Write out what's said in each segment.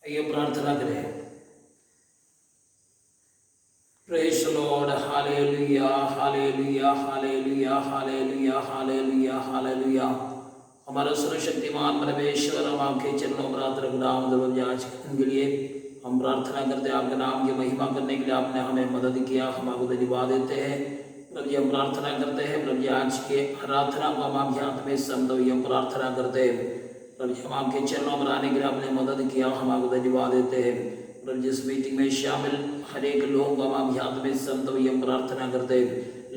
आइए प्रार्थना करें। Praise the Lord, hallelujah hallelujah hallelujah hallelujah hallelujah hallelujah. हमारा सर्वशक्तिमान परमेश्वर, हम आपके चरणों में प्रार्थना नाम आज के लिए हम प्रार्थना करते हैं। आपके नाम की महिमा करने के लिए आपने हमें मदद किया, हम आपको धन्यवाद देते हैं। प्रभु जी हम प्रार्थना करते हैं, प्रभु जी आज के आराधना को हम आपके हाथ में समझो, हम प्रार्थना करते हैं। प्रभु जी हम आपके चरणों में आने के लिए आपने मदद किया, हम आपको धन्यवाद देते हैं। प्रभु जिस मीटिंग में शामिल हर एक लोग को हम आपके हाथ में समझो, हम प्रार्थना करते हैं।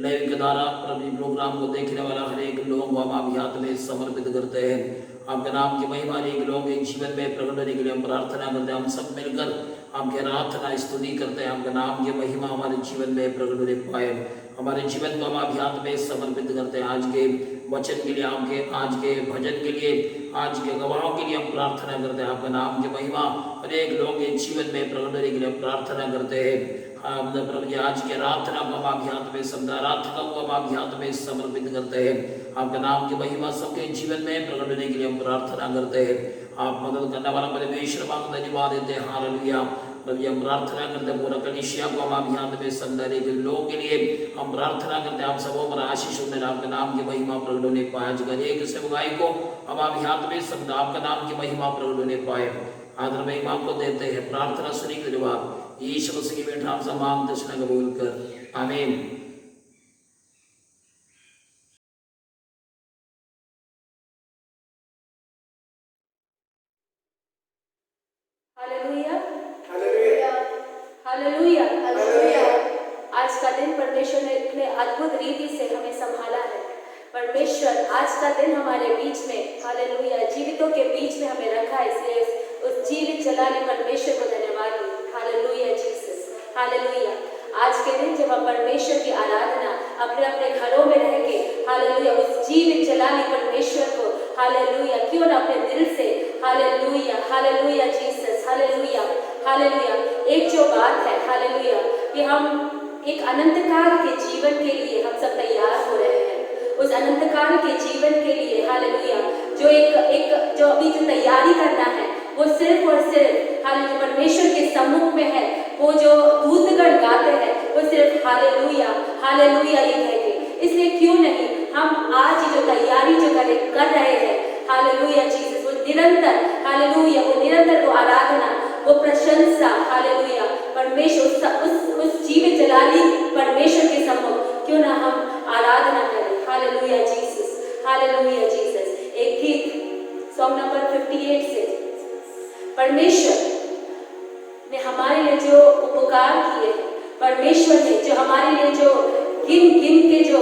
लाइव के द्वारा प्रभु जी प्रोग्राम को देखने वाला हर एक लोग को हम आपके हाथ में समर्पित करते हैं। आपके नाम की महिमा एक लोग एक जीवन में प्रकट होने के लिए हम प्रार्थना करते हैं। हम सब मिलकर आपके आराधना स्तुति करते हैं। आपके नाम की महिमा हमारे जीवन में प्रकट होने पाए, हमारे जीवन को हम आपके हाथ में समर्पित करते हैं। आज के वचन के लिए, आपके आज के भजन के लिए, आज के गवाहों के लिए हम प्रार्थना करते हैं। आपके नाम की महिमा हर एक लोग के जीवन में प्रकट होने के लिए हम प्रार्थना करते हैं। प्रभु जी आज के आराधना को हम आपके हाथ में आराधना को हम आपके हाथ में समर्पित करते हैं। आपके नाम की महिमा सबके जीवन में प्रकट होने के लिए हम प्रार्थना करते हैं। आप मदद करने वाला परमेश्वर आपको धन्यवाद देते हैं। हालेलुया। प्रभु जी हम प्रार्थना करते हैं, पूरा कलीसिया को हम आपके हाथ में समझाने के लोगों के लिए हम प्रार्थना करते हैं। आप सबों पर आशीष हो, आपके नाम की महिमा प्रकट होने पाए। आज का एक सेवकाई को हम आपके हाथ में समझा, आपका नाम की महिमा प्रकट होने पाए। आदर महिमा को देते हैं, प्रार्थना सुनी के जवाब यीशु मसीह की बेटा आपसे मांग दर्शन कबूल कर, आमीन। Hallelujah hallelujah hallelujah hallelujah. आज का दिन परमेश्वर ने इतने अद्भुत रीति से हमें संभाला है। परमेश्वर आज का दिन हमारे बीच में, हालेलुया, जीवितों के बीच में हमें रखा है, इसलिए उस जीवित चलाने परमेश्वर को धन्यवाद दें। Hallelujah Jesus, hallelujah. आज के दिन जब हम परमेश्वर की आराधना अपने अपने घरों में रह के, हालेलुया, उस जीवित चलाने परमेश्वर को, हालेलुया, क्यों ना अपने दिल से, hallelujah hallelujah Jesus, hallelujah hallelujah. एक जो बात है, हालेलुया, कि हम एक अनंत काल के जीवन के लिए हम सब तैयार हो रहे हैं। उस अनंत काल के जीवन के लिए, हालेलुया, जो एक जो अभी जो तैयारी करना है वो सिर्फ और सिर्फ, हालेलुया, परमेश्वर के सम्मुख में है। वो जो दूतगण गाते हैं वो सिर्फ हालेलुया हालेलुया ये कहेंगे। इसलिए क्यों नहीं हम आज जो तैयारी जो कर रहे हैं, हालेलुया जीसस, वो निरंतर, हालेलुया, वो निरंतर, वो आराधना, वो प्रशंसा, हालेलुया, परमेश्वर उस जीवित जलाली परमेश्वर के सम्मुख क्यों ना हम आराधना करें। Hallelujah Jesus, hallelujah Jesus. एक गीत सॉन्ग नंबर 58 से, परमेश्वर ने हमारे लिए जो उपकार किए, परमेश्वर ने जो हमारे लिए जो गिन गिन के जो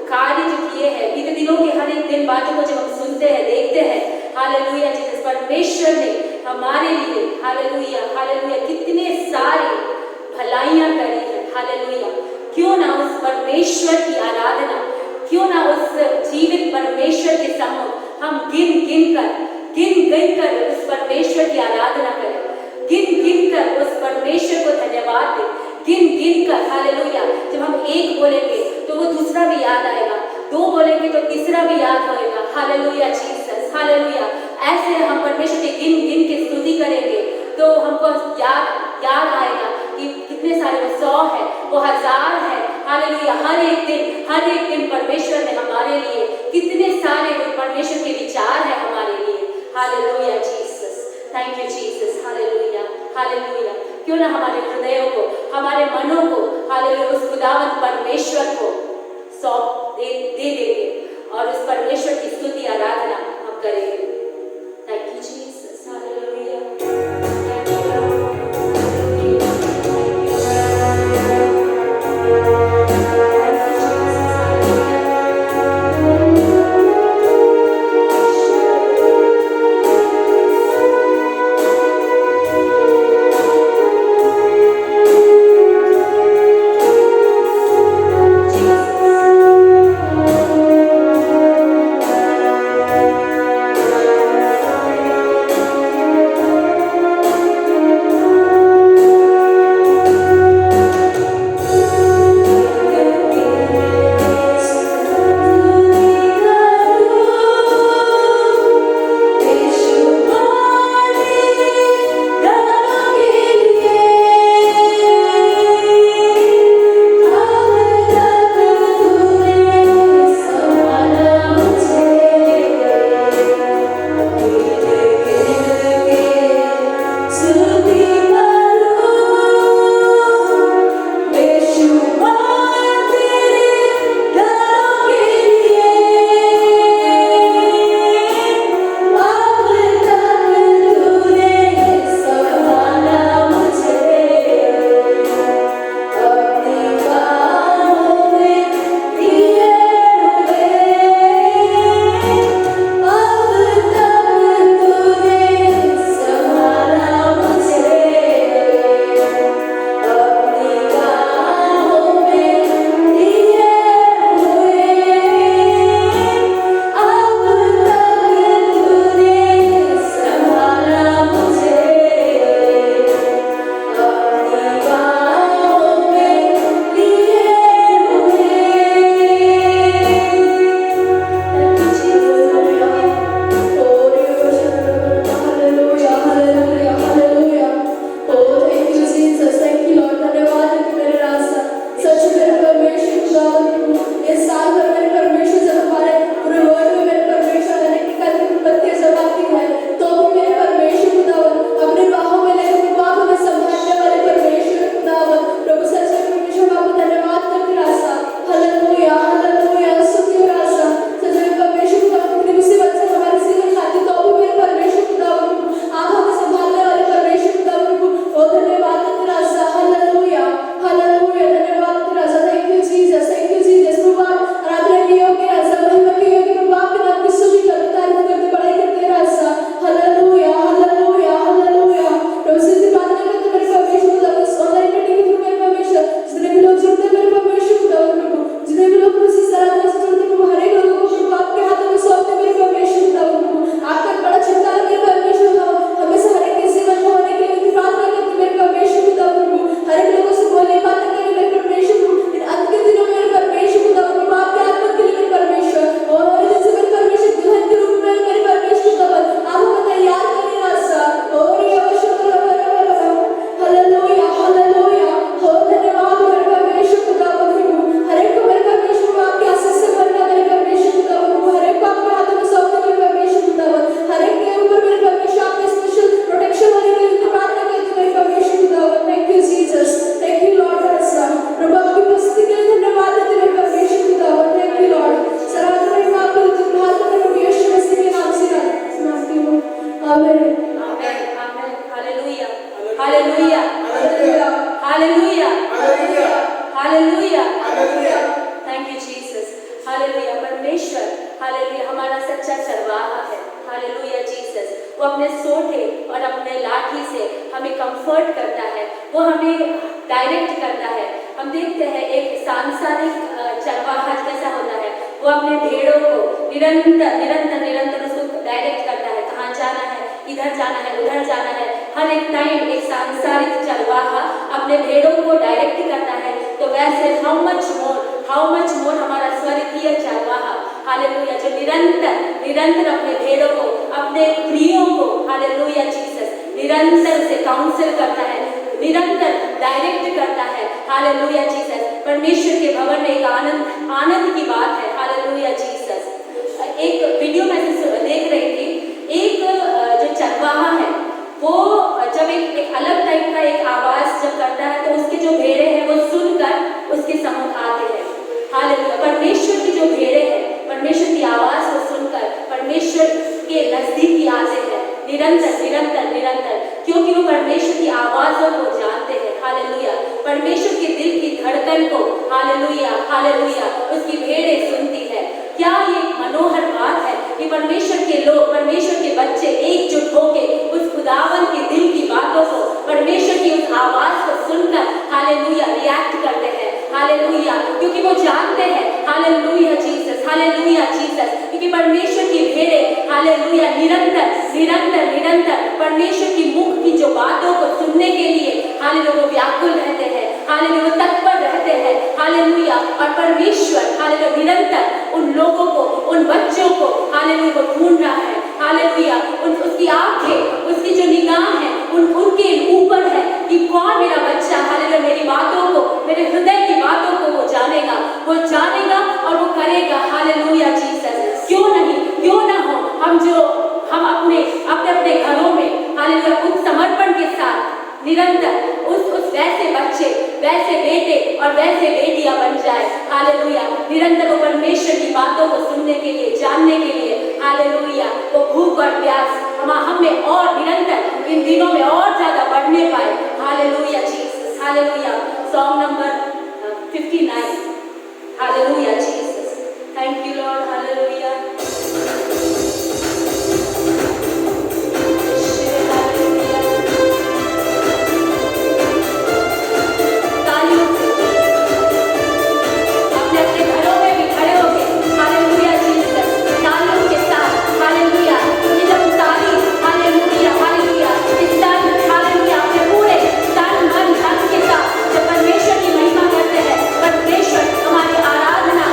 कार्य जो किए हैं, बीते दिनों के हर एक दिन बातों को जब हम सुनते हैं, देखते हैं, हालेलुया जीसस, परमेश्वर ने हमारे लिए, हालेलुया हालेलुया, कितने सारे भलाइयां करी है। हालेलुया, क्यों ना उस परमेश्वर की आराधना, क्यों ना उस जीवित परमेश्वर के सम्मुख हम गिन गिन कर उस परमेश्वर की आराधना करें, गिन गिन कर उस परमेश्वर को धन्यवाद दें, गिन गिन कर, हालेलुया। जब हम एक बोलेंगे तो वो दूसरा भी याद आएगा, दो बोलेंगे तो तीसरा भी याद होएगा। Hallelujah Jesus, hallelujah. ऐसे हम परमेश्वर की गिन गिन के स्तुति करेंगे तो हमको याद आएगा कि कितने सारे, वो 100 है, वो 1000 है। हालेलुया, हर एक दिन परमेश्वर ने हमारे लिए कितने सारे परमेश्वर के विचार है हमारे लिए। Hallelujah Jesus, thank you Jesus, hallelujah hallelujah. क्यों ना हमारे हृदयों को, हमारे मनों को, हालेलुया, उस खुदावंत परमेश्वर को सौंप दे देंगे और उस परमेश्वर की स्तुति आराधना हम करेंगे। Thank you Jesus, hallelujah. Thank you. सच्चा चरवाहा है। Hallelujah Jesus. वो अपने सोटे और अपने लाठी से हमें कंफर्ट करता है, वो हमें डायरेक्ट करता है। हम देखते हैं एक सांसारिक चरवाहा कैसा होता है, वो अपने भेड़ों को निरंतर उसको डायरेक्ट करता है, कहाँ जाना है, इधर जाना है, उधर जाना है। हर एक टाइम एक सांसारिक चरवाहा अपने भेड़ों को डायरेक्ट करता है। तो वैसे हाउ मच मोर हमारा स्वर्गीय चरवाहा, हालेलुया, जो निरंतर अपने भेड़ों को, अपने प्रियों को, हालेलुया जीसस, निरंतर से काउंसिल करता है, निरंतर डायरेक्ट करता है। Hallelujah Jesus. परमेश्वर के भवन में एक आनंद की बात है। Hallelujah Jesus. एक वीडियो मैं देख रही थी, एक जो चरवाहा है वो जब एक अलग टाइप का एक आवाज जब करता है तो उसके जो भेड़े हैं वो सुनकर उसके सम्मुख आते हैं। हालेलुया। परमेश्वर की जो भेड़े हैं परमेश्वर की आवाज को सुनकर परमेश्वर के नजदीक आते हैं, निरंतर, क्योंकि वो परमेश्वर की आवाजों को जानते हैं। हालेलुया। परमेश्वर के दिल की धड़कन को, हालेलुया, उसकी भेड़े सुनती है। क्या ये मनोहर बात है कि परमेश्वर के लोग, परमेश्वर के बच्चे एकजुट होकर उस खुदावन के दिल की बातों को, परमेश्वर की उस आवाज को सुनकर, हालेलुया, रिएक्ट करते हैं। हालेलुया। क्योंकि वो जानते हैं, हालेलुया जीसस, हालेलुया जीसस, क्योंकि परमेश्वर की भेड़े, हालेलुया, निरंतर परमेश्वर की मुख की जो बातों को सुनने के लिए, हालेलुया, वो व्याकुल रहते हैं, हालेलुया, तत्पर रहते हैं। हालेलुया। और परमेश्वर, हालेलुया, निरंतर उन लोगों को, उन बच्चों को, हालेलुया, वो ढूंढ रहा है। हालेलुया। उसकी आंखें, उसकी जो निगाह है उनके ऊपर है कि कौन मेरा बच्चा, हालेलुया, मेरी बातों को, मेरे हृदय की बातों को वो जानेगा और वो करेगा। Hallelujah Jesus. क्यों ना हो हम अपने घरों में, हालेलुया, उस समर्पण के साथ निरंतर उस वैसे बच्चे, वैसे बेटे और वैसे बेटियां बन जाए। हालेलुया। निरंतर वो परमेश्वर की बातों को सुनने के लिए, जानने के लिए, हालेलुया, वो भूख और प्यास हम में और निरंतर इन दिनों में और ज्यादा बढ़ने पाए। Hallelujah Jesus. Hallelujah. Song number 59। Hallelujah Jesus. Thank you Lord. Hallelujah. परमेश्वर की महिमा करते हैं, परमेश्वर हमारी आराधना,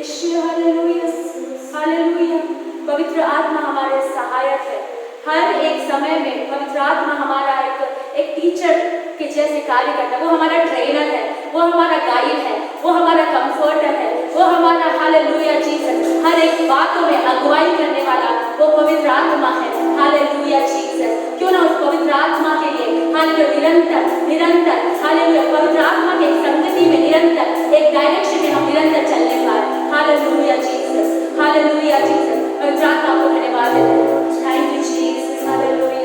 उद्देश्य। Hallelujah, hallelujah. पवित्र आत्मा हमारे सहायक है। हर एक समय में पवित्र आत्मा हमारा एक टीचर के जैसे कार्य करता है। वो हमारा ट्रेनर है, वो हमारा गाइड है, वो हमारा कंफर्टर है, वो हमारा हालेलुया जीसस हर एक बातों में अगुवाई करने वाला वो पवित्र आत्मा है। Hallelujah Jesus. क्यों ना उस पवित्र आत्मा के लिए हालेलुया निरंतर निरंतर हालेलुया पवित्र आत्मा के संगति में निरंतर एक डायरेक्शन में हम निरंतर चलने पाए। Hallelujah Jesus, hallelujah Jesus. पवित्र आत्मा को धन्यवाद देते हैं। Thank you Jesus. हालेलुया।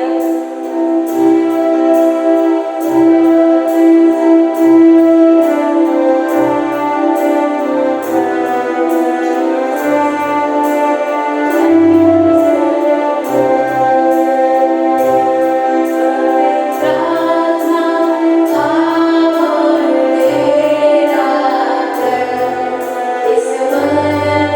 इस मन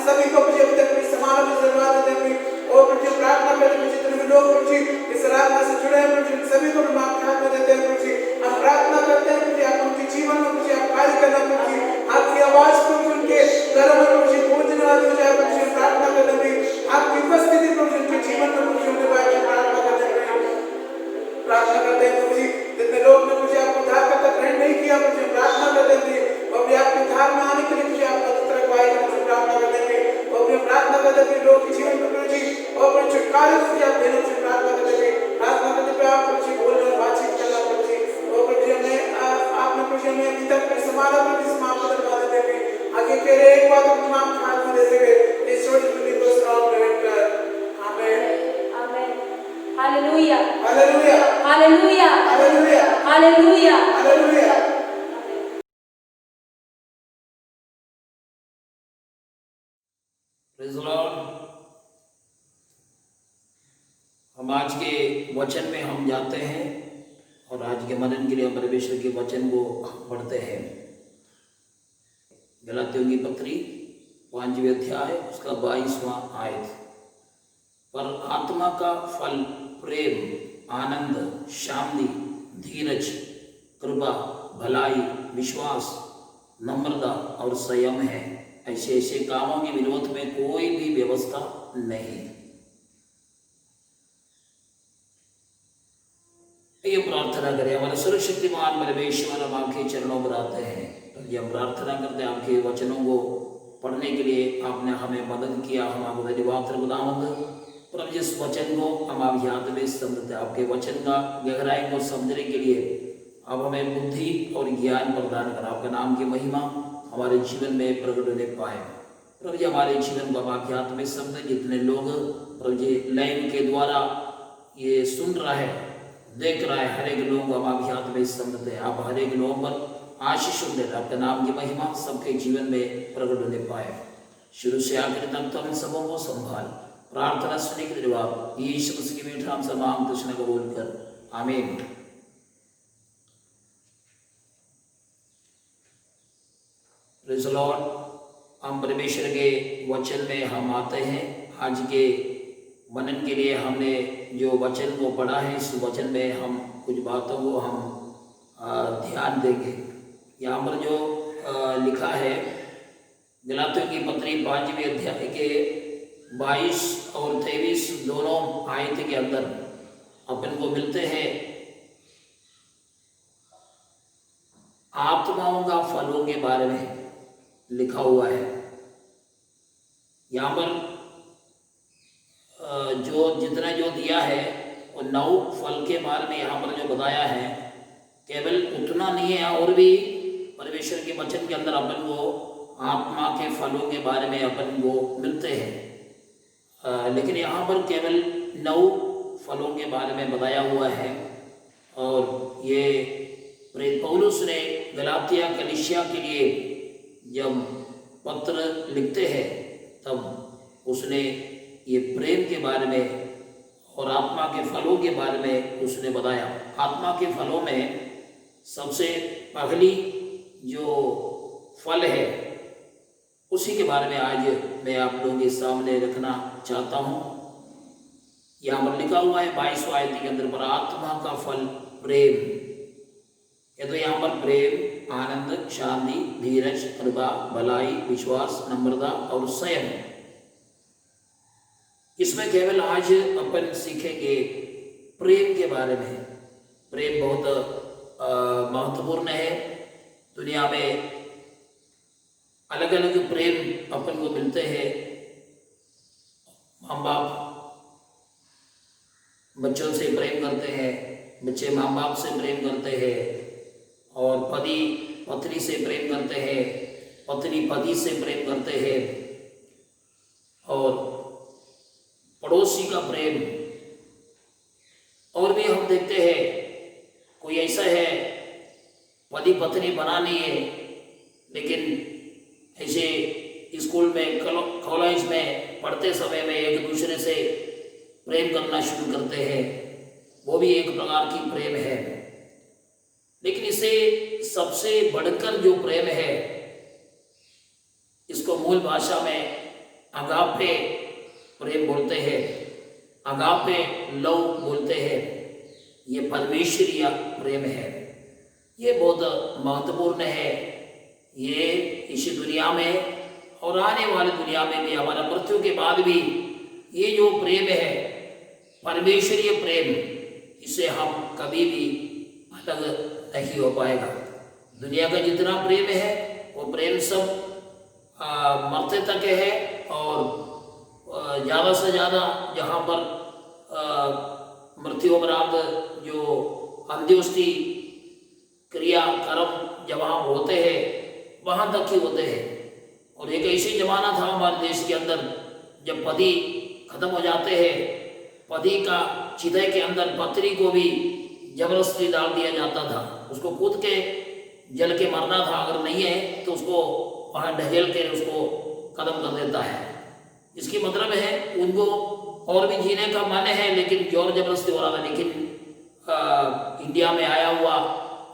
सभी को प्रभु अभी तक समानों में धन्यवाद देते हैं और प्रभु प्रार्थना करते हैं जितने भी लोग प्रभु इस आराधना से जुड़े हैं प्रभु सभी को प्रभु आपके हाथ में देते हैं प्रभु हम प्रार्थना करते हैं प्रभु आप उनके जीवन में प्रभु आप कार्य करना प्रभु आपकी आवाज प्रभु उनके घरों में प्रभु पहुंचने वाली हो जाए प्रभु प्रार्थना करते हैं आपकी उपस्थिति प्रभु उनके जीवन में प्रभु उनके बारे में प्रार्थना करते हैं प्रभु जितने लोग ने मुझे आपको उद्धारकर्ता ग्रहण नहीं किया मुझे प्रार्थना करते थे और भी आपके उद्धार में आने के लिए मुझे आप मदद रखवाई मुझे प्रार्थना करते थे और भी प्रार्थना करते थे लोग के जीवन में प्रभु जी और प्रभु छुटकारे मुझे आप देने से प्रार्थना करते थे प्रार्थना करते थे आप प्रभु जी बोलने और बातचीत करना प्रभु जी और प्रभु जी हमें आपने प्रभु जी हमें अभी तक समाना प्रभु समाप्त करवा देते थे आगे के एक बात हम आपके हाथ में देते हुए इस छोटी सी को सलाम कर आमीन आमीन hallelujah hallelujah hallelujah hallelujah hallelujah hallelujah praise the Lord. हम आज के वचन में हम जाते हैं और आज के मनन के लिए हम परमेश्वर के वचन को पढ़ते हैं। गलातियों की पत्री 5वें अध्याय उसका 22वां आयत। पर आत्मा का फल प्रेम, आनंद, शांति, धीरज, कृपा, भलाई, विश्वास, नम्रता और संयम है। ऐसे ऐसे कामों के विरोध में कोई भी व्यवस्था नहीं। ये प्रार्थना करें। हमारे सर्वशक्तिमान परमेश्वर हम आपके चरणों पर आते हैं। ये हम प्रार्थना करते हैं आपके वचनों को पढ़ने के लिए आपने हमें मदद किया। हम आपको धन्यवाद खुदावंद। प्रभु जिस वचन को हम आप याद में समझते हैं आपके वचन का गहराई को समझने के लिए अब हमें बुद्धि और ज्ञान प्रदान कर आपका नाम की महिमा हमारे जीवन में प्रकट होने पाए। प्रभु जी हमारे जीवन को आप याद में समझे। जितने लोग प्रभु जी लाइव के द्वारा ये सुन रहा है देख रहा है हर एक लोगों को आप याद में समझते हैं। आप हर एक लोगों पर आशीष दे आपके नाम की महिमा सबके जीवन में प्रकट होने पाए। शुरू से आखिर तक तो हम सबों को संभाल प्रार्थना सुनने के जवाब यीशु मसीह के मीठा हम सब मांग तुझने कबूल कर आमीन। Praise the Lord. हम परमेश्वर के वचन में हम आते हैं। आज के मनन के लिए हमने जो वचन को पढ़ा है इस वचन में हम कुछ बातों को हम ध्यान देंगे। यहाँ पर जो लिखा है गलातियों की पत्री 5वें अध्याय के 22 और 23 दोनों आयत के अंदर अपन को मिलते हैं आत्माओं का फलों के बारे में लिखा हुआ है। यहाँ पर जो जितना जो दिया है वो 9 फल के बारे में यहाँ पर जो बताया है केवल उतना नहीं है और भी परमेश्वर के वचन के अंदर अपन को आत्मा के फलों के बारे में अपन को मिलते हैं। लेकिन यहाँ पर केवल 9 फलों के बारे में बताया हुआ है। और ये प्रेरित पौलुस ने गलातिया कलीसिया के लिए जब पत्र लिखते हैं तब उसने ये प्रेम के बारे में और आत्मा के फलों के बारे में उसने बताया। आत्मा के फलों में सबसे पहली जो फल है उसी के बारे में आज मैं आप लोगों के सामने रखना चाहता हूँ। यहाँ पर लिखा हुआ है 22 आयत के अंदर पर आत्मा का फल प्रेम। ये तो यहाँ पर प्रेम, आनंद, शांति, धीरज, कृपा, भलाई, विश्वास, नम्रता और संयम। इसमें केवल आज अपन सीखेंगे प्रेम के बारे में। प्रेम बहुत महत्वपूर्ण है। दुनिया में अलग अलग प्रेम अपन को मिलते हैं। माँ बाप बच्चों से प्रेम करते हैं, बच्चे माँ बाप से प्रेम करते हैं, और पति पत्नी से प्रेम करते हैं, पत्नी पति से प्रेम करते हैं, और पड़ोसी का प्रेम। और भी हम देखते हैं कोई ऐसा है पति पत्नी बनानी है लेकिन ऐसे स्कूल में कॉलेज में पढ़ते समय में एक दूसरे से प्रेम करना शुरू करते हैं। वो भी एक प्रकार की प्रेम है। लेकिन इसे सबसे बढ़कर जो प्रेम है इसको मूल भाषा में अगापे प्रेम बोलते हैं, अगापे लव बोलते हैं। ये परमेश्वरीय प्रेम है। ये बहुत महत्वपूर्ण है। ये इस दुनिया में और आने वाली दुनिया में भी, हमारा मृत्यु के बाद भी ये जो प्रेम है परमेश्वरीय प्रेम, इसे हम कभी भी अलग नहीं हो पाएगा। दुनिया का जितना प्रेम है वो प्रेम सब मरते तक है, और ज़्यादा से ज़्यादा जहाँ पर मृत्यु उपरांत जो अंत्योष्टि क्रिया कर्म जब वहाँ होते हैं वहाँ तक ही होते हैं। और एक ऐसी जमाना था हमारे देश के अंदर जब पति खत्म हो जाते हैं, पति का चिता के अंदर पत्नी को भी जबरदस्ती डाल दिया जाता था। उसको कूद के जल के मरना था, अगर नहीं है तो उसको वहाँ ढकेल के उसको खत्म कर देता है। इसकी मतलब है उनको और भी जीने का मन है, लेकिन जोर जबरदस्ती हो रहा था। लेकिन इंडिया में आया हुआ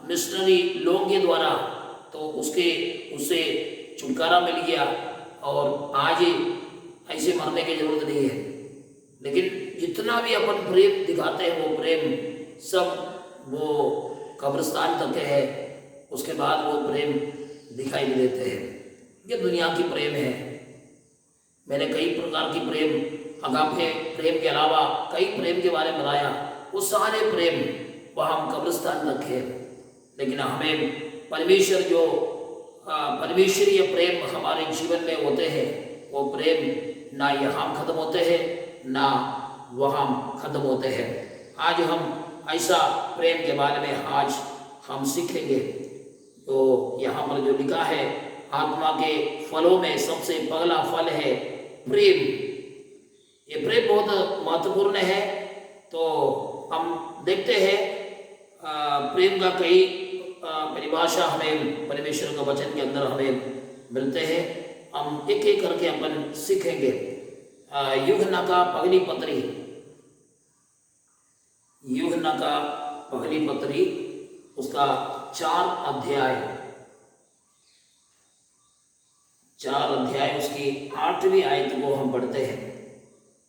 मिशनरी लोगों के द्वारा तो उससे छुटकारा मिल गया, और आज ऐसे मरने की जरूरत नहीं है। लेकिन जितना भी अपन प्रेम दिखाते हैं वो प्रेम सब वो कब्रिस्तान तक है, उसके बाद वो प्रेम दिखाई नहीं देते हैं। ये दुनिया की प्रेम है। मैंने कई प्रकार की प्रेम, अगापे प्रेम के अलावा कई प्रेम के बारे में बताया। वो सारे प्रेम वह हम कब्रिस्तान तक है। लेकिन हमें परमेश्वर जो परमेश्वरीय प्रेम हमारे जीवन में होते हैं, वो प्रेम ना यहाँ खत्म होते हैं ना वहाँ खत्म होते हैं। आज हम ऐसा प्रेम के बारे में आज हम सीखेंगे। तो यहाँ पर जो लिखा है, आत्मा के फलों में सबसे पहला फल है प्रेम। ये प्रेम बहुत महत्वपूर्ण है। तो हम देखते हैं प्रेम का कई परिभाषा हमें परमेश्वर का वचन के अंदर हमें मिलते हैं। हम एक एक करके अपन सीखेंगे। यूहन्ना का पहली पत्री, यूहन्ना का पहली पत्री उसका 4 अध्याय उसकी 8वीं आयत को हम पढ़ते हैं।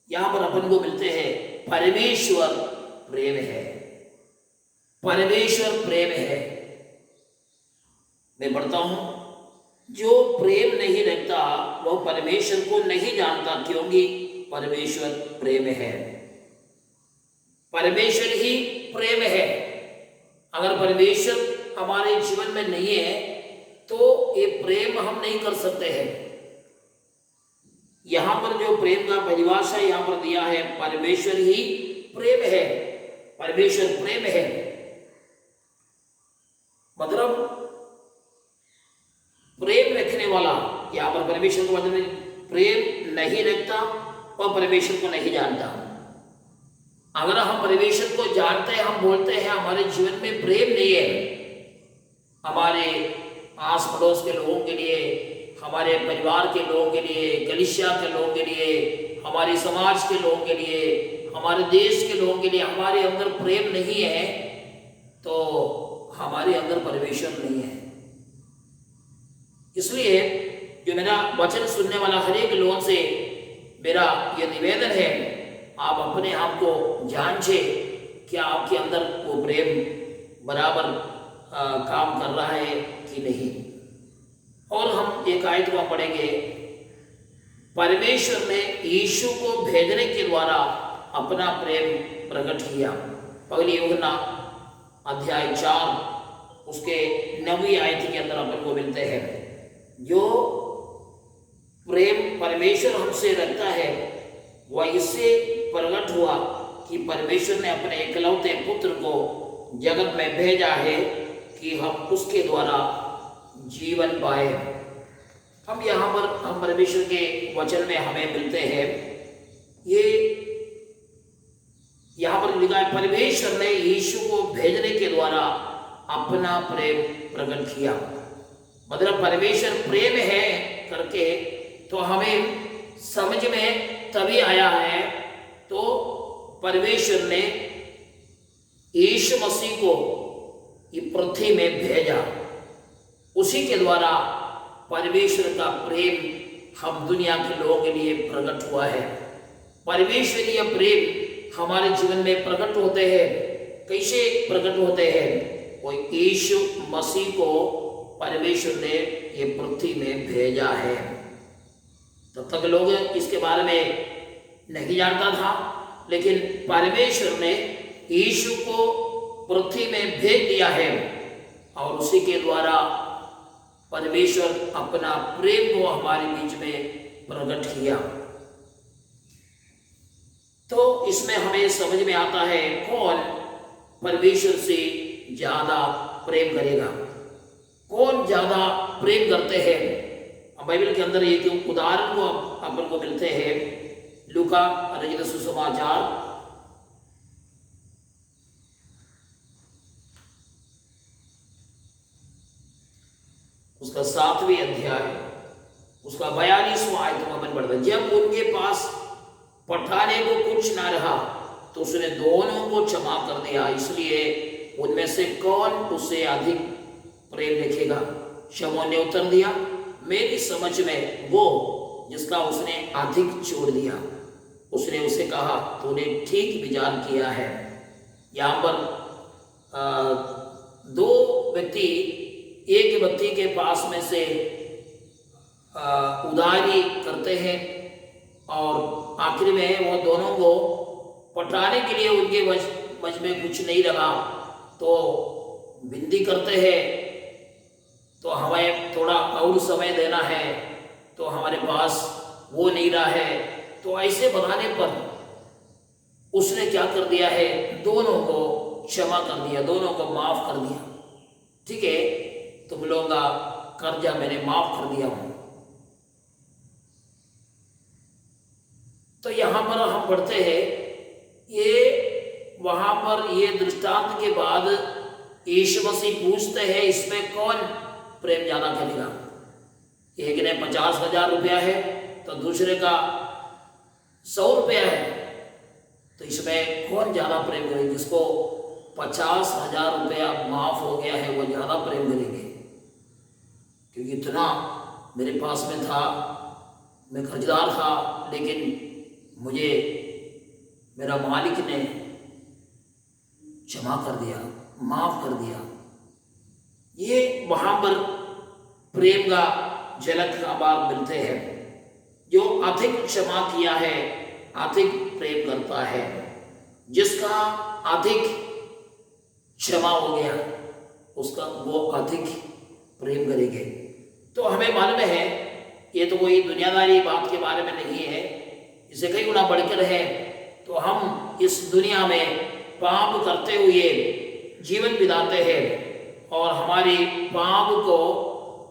यहाँ पर अपन को मिलते हैं परमेश्वर प्रेम है, परमेश्वर प्रेम है। मैं पढ़ता हूं, जो प्रेम नहीं रखता वह परमेश्वर को नहीं जानता, क्योंकि परमेश्वर प्रेम है। परमेश्वर ही प्रेम है। अगर परमेश्वर हमारे जीवन में नहीं है तो ये प्रेम हम नहीं कर सकते हैं। यहां पर जो प्रेम का परिभाषा यहां पर दिया है, परमेश्वर ही प्रेम है, परमेश्वर प्रेम है। मतलब प्रेम रखने वाला, यहाँ पर परमेश्वर को मतलब प्रेम नहीं रखता और परमेश्वर को नहीं जानता। अगर हम परमेश्वर को जानते हैं, हम बोलते हैं हमारे जीवन में प्रेम नहीं है, हमारे आस पड़ोस के लोगों के लिए, हमारे परिवार के लोगों के लिए, कलीसिया के लोगों के लिए, हमारे समाज के लोगों के लिए, हमारे देश के लोगों के लिए हमारे अंदर प्रेम नहीं है, तो हमारे अंदर परमेश्वर नहीं है। इसलिए जो मेरा वचन सुनने वाला हर एक लोगों से मेरा यह निवेदन है, आप अपने आप को जांचे, क्या आपके अंदर वो प्रेम बराबर काम कर रहा है कि नहीं। और हम एक आयत को पढ़ेंगे, परमेश्वर ने यीशु को भेजने के द्वारा अपना प्रेम प्रकट किया। पहली यूहन्ना अध्याय 4 उसके 9वीं आयत के अंदर अपन को मिलते हैं। जो प्रेम परमेश्वर हमसे रखता है वह इससे प्रकट हुआ कि परमेश्वर ने अपने एकलौते पुत्र को जगत में भेजा है कि हम उसके द्वारा जीवन पाए। हम यहाँ पर हम परमेश्वर के वचन में हमें मिलते हैं, ये यहाँ पर लिखा है परमेश्वर ने यीशु को भेजने के द्वारा अपना प्रेम प्रकट किया। मतलब परमेश्वर प्रेम है करके तो हमें समझ में तभी आया है, तो परमेश्वर ने यीशु मसीह को ये पृथ्वी में भेजा, उसी के द्वारा परमेश्वर का प्रेम हम दुनिया के लोगों के लिए प्रकट हुआ है। परमेश्वरीय प्रेम हमारे जीवन में प्रकट होते हैं। कैसे प्रकट होते हैं? वो यीशु मसीह को परमेश्वर ने ये पृथ्वी में भेजा है। तब तक लोग इसके बारे में नहीं जानता था, लेकिन परमेश्वर ने यीशु को पृथ्वी में भेज दिया है और उसी के द्वारा परमेश्वर अपना प्रेम को हमारे बीच में प्रकट किया। तो इसमें हमें समझ में आता है कौन परमेश्वर से ज्यादा प्रेम करेगा, कौन ज्यादा प्रेम करते हैं। बाइबल के अंदर एक उदाहरण को अपन को मिलते हैं। लूका रचित सुसमाचार उसका 7वें अध्याय उसका 42वां आयत में अपन पढ़ते हैं। जब उनके पास पठाने को कुछ ना रहा तो उसने दोनों को क्षमा कर दिया, इसलिए उनमें से कौन उससे अधिक प्रेम रखेगा? शमौन ने उत्तर दिया, मेरी समझ में वो जिसका उसने अधिक छोड़ दिया। उसने उसे कहा, तूने ठीक विचार किया है। यहाँ पर दो व्यक्ति एक व्यक्ति के पास में से उधारी करते हैं और आखिर में वो दोनों को पटाने के लिए उनके वश में कुछ नहीं लगा तो विनती करते हैं, तो हमें थोड़ा और समय देना है, तो हमारे पास वो नहीं रहा है। तो ऐसे बताने पर उसने क्या कर दिया है? दोनों को क्षमा कर दिया, दोनों को माफ कर दिया। ठीक है, तुम लोगों का कर्जा मैंने माफ कर दिया हूं। तो यहां पर हम पढ़ते हैं, ये वहां पर ये दृष्टांत के बाद यीशु मसीह पूछते हैं, इसमें कौन प्रेम ज्यादा करेगा? एक ने 50,000 रुपया है तो दूसरे का 100 रुपया है, तो इसमें कौन ज्यादा प्रेम करेगा? जिसको 50,000 रुपया माफ हो गया है वो ज्यादा प्रेम करेंगे, क्योंकि इतना मेरे पास में था, मैं कर्जदार था, लेकिन मुझे मेरा मालिक ने क्षमा कर दिया, माफ कर दिया। ये वहां पर प्रेम का झलक आभार मिलते हैं। जो अधिक क्षमा किया है अधिक प्रेम करता है, जिसका अधिक क्षमा हो गया उसका वो अधिक प्रेम करेंगे। तो हमें मालूम है ये तो कोई दुनियादारी बात के बारे में नहीं है, इसे कई गुना बढ़कर है। तो हम इस दुनिया में पाप करते हुए जीवन बिताते हैं और हमारे पाप को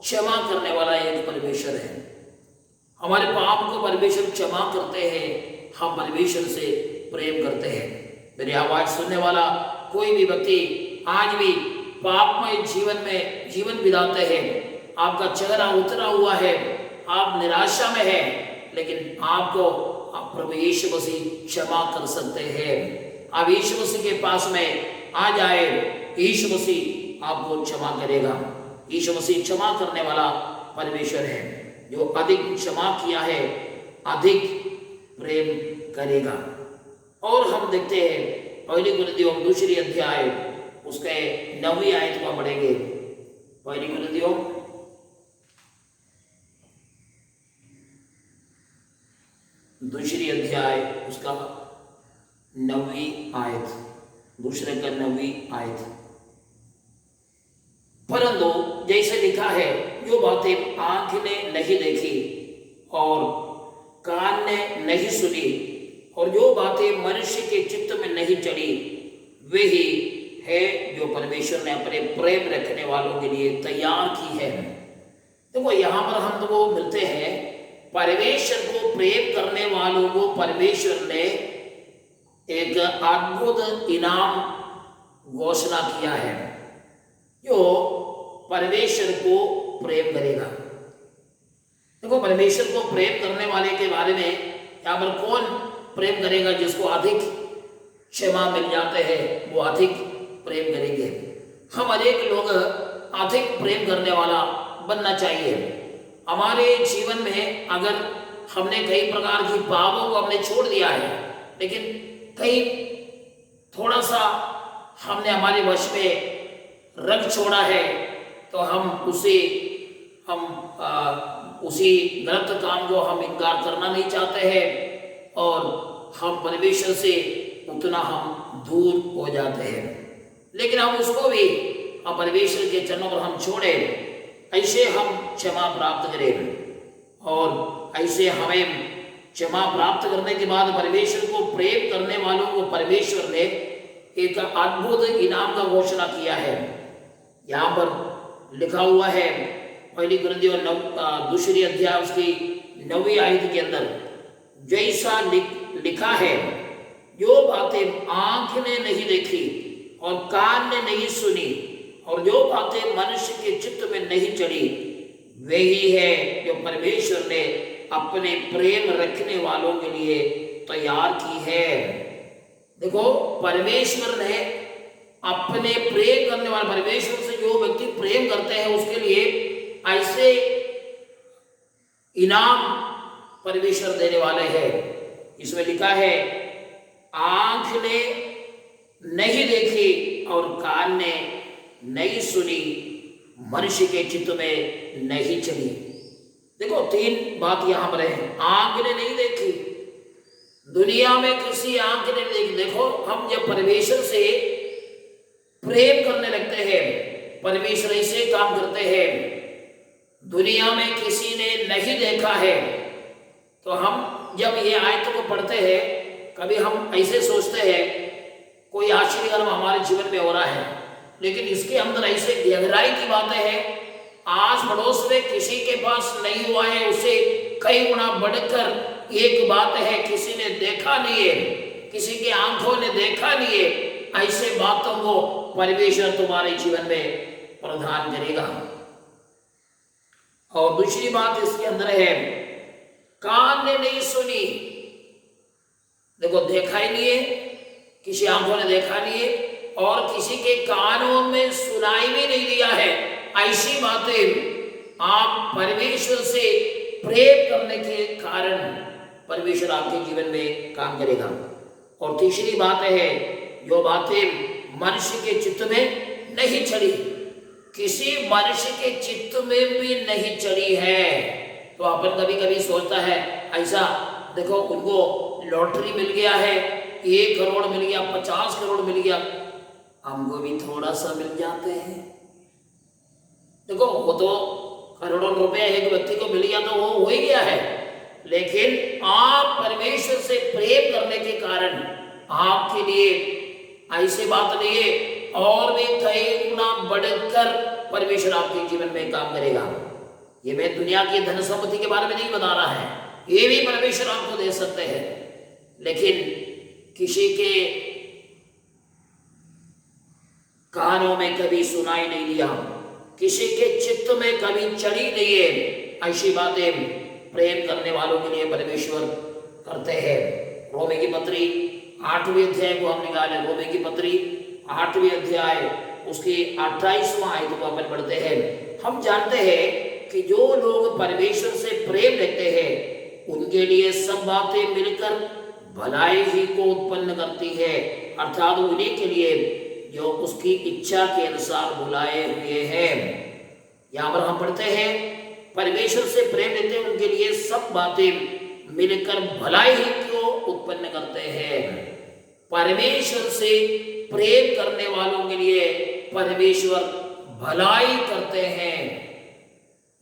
क्षमा करने वाला एक परमेश्वर है। हमारे पाप को परमेश्वर क्षमा करते हैं, हम परमेश्वर से प्रेम करते हैं। मेरी आवाज सुनने वाला कोई भी व्यक्ति आज भी पापमय जीवन में जीवन बिताते हैं, आपका चेहरा उतरा हुआ है, आप निराशा में है, लेकिन आपको प्रभु यीशु मसीह क्षमा कर सकते हैं। आप यीशु मसीह के पास में आ जाए, यीशु मसीह आपको क्षमा करेगा। यीशु मसीह क्षमा करने वाला परमेश्वर है। जो अधिक क्षमा किया है अधिक प्रेम करेगा। और हम देखते हैं पहली कुरिन्थियों 2 अध्याय उसके 9वीं आयत को पढ़ेंगे। पहली कुरिन्थियों 2 अध्याय उसका 9वीं आयत, दूसरे का 9वीं आयत। परंतु जैसे लिखा है, जो बातें आंख ने नहीं देखी और कान ने नहीं सुनी और जो बातें मनुष्य के चित्त में नहीं चढ़ी, वे ही है जो परमेश्वर ने अपने प्रेम रखने वालों के लिए तैयार की है। देखो यहाँ पर हम तो मिलते हैं, परमेश्वर को प्रेम करने वालों को परमेश्वर ने एक अद्भुत इनाम घोषणा किया है। जो परमेश्वर को प्रेम करेगा, देखो परमेश्वर को प्रेम करने वाले के बारे में यहाँ पर कौन प्रेम करेगा? जिसको अधिक क्षमा मिल जाते हैं वो अधिक प्रेम करेंगे। हम अनेक लोग अधिक प्रेम करने वाला बनना चाहिए। हमारे जीवन में अगर हमने कई प्रकार की पापों को हमने छोड़ दिया है, लेकिन कई थोड़ा सा हमने हमारे वश में रख छोड़ा है, तो हम उसी गलत काम को हम इनकार करना नहीं चाहते हैं और हम परमेश्वर से उतना हम दूर हो जाते हैं। लेकिन हम उसको भी हम परमेश्वर के चरणों पर हम छोड़े, ऐसे हम क्षमा प्राप्त करें और ऐसे हमें क्षमा प्राप्त करने के बाद परमेश्वर को प्रेम करने वालों को परमेश्वर ने एक अद्भुत इनाम का घोषणा किया है। यहाँ पर लिखा हुआ है पहली कुरिन्थियों 2 अध्याय उसकी 9वीं आयत के अंदर जैसा लिखा है, जो बातें आंख ने नहीं देखी और कान ने नहीं सुनी और जो बातें मनुष्य के चित्त में नहीं चढ़ी, वही है जो परमेश्वर ने अपने प्रेम रखने वालों के लिए तैयार की है। देखो, परमेश्वर ने अपने प्रेम करने वाले, परमेश्वर से जो व्यक्ति प्रेम करते हैं उसके लिए ऐसे इनाम परमेश्वर देने वाले हैं। इसमें लिखा है, आंख ने नहीं देखी और कान ने नहीं सुनी, मनुष्य के चित्त में नहीं चली। देखो, 3 बात यहां पर है। आंख ने नहीं देखी, दुनिया में किसी आंख ने नहीं देखी। देखो, हम जब परमेश्वर से प्रेम करने लगते हैं, परमेश्वर ऐसे काम करते हैं, दुनिया में किसी ने नहीं देखा है। तो हम जब ये आयत को पढ़ते हैं, कभी हम ऐसे सोचते हैं कोई आश्चर्य हमारे जीवन में हो रहा है, लेकिन इसके अंदर ऐसे गहराई की बातें हैं। आज पड़ोस में किसी के पास नहीं हुआ है, उसे कई गुना बढ़कर एक बात है, किसी ने देखा नहीं है, किसी के आंखों ने देखा नहीं है। ऐसे बातों को परमेश्वर तुम्हारे जीवन में प्रदान करेगा। और दूसरी बात इसके अंदर है, कान ने नहीं सुनी। देखो, देखा ही नहीं है, किसी आंखों ने देखा नहीं है और किसी के कानों में सुनाई भी नहीं दिया है। ऐसी बातें आप परमेश्वर से प्रेम करने के कारण परमेश्वर आपके जीवन में काम करेगा। और तीसरी बात है, जो बातें मनुष्य के चित्त में नहीं चढ़ी, किसी मनुष्य के चित्त में भी नहीं चढ़ी है। तो अपन कभी कभी सोचता है ऐसा, देखो उनको लॉटरी मिल गया है, 1 करोड़ मिल गया, 50 करोड़ मिल गया, हमको भी थोड़ा सा मिल जाते हैं। देखो, वो तो करोड़ों रुपए एक व्यक्ति को मिल गया तो वो हो ही गया है, लेकिन आप परमेश्वर से प्रेम करने के कारण आपके लिए ऐसी बात नहीं है, और भी कई गुना बढ़कर परमेश्वर आपके जीवन में काम करेगा। ये मैं दुनिया की धन संपत्ति के बारे में नहीं बता रहा है, ये भी परमेश्वर आपको दे सकते हैं, लेकिन किसी के कानों में कभी सुनाई नहीं दिया, किसी के चित्त में कभी चढ़ी नहीं है। ऐसी बातें प्रेम करने वालों के लिए परमेश्वर करते हैं। रोमी की पत्री 8वें अध्याय को हम निकाले, रोमी की पत्री 8वें अध्याय उसकी 28वां आयत को अपन पढ़ते हैं। हम जानते हैं कि जो लोग परमेश्वर से प्रेम रखते हैं उनके लिए सब बातें मिलकर भलाई ही को उत्पन्न करती है, अर्थात उन्हीं के लिए जो उसकी इच्छा के अनुसार बुलाए हुए हैं। यहाँ पर हम पढ़ते हैं, परमेश्वर से प्रेम रखते हैं उनके लिए सब बातें मिलकर भलाई ही को उत्पन्न करते हैं। परमेश्वर से प्रेम करने वालों के लिए परमेश्वर भलाई करते हैं।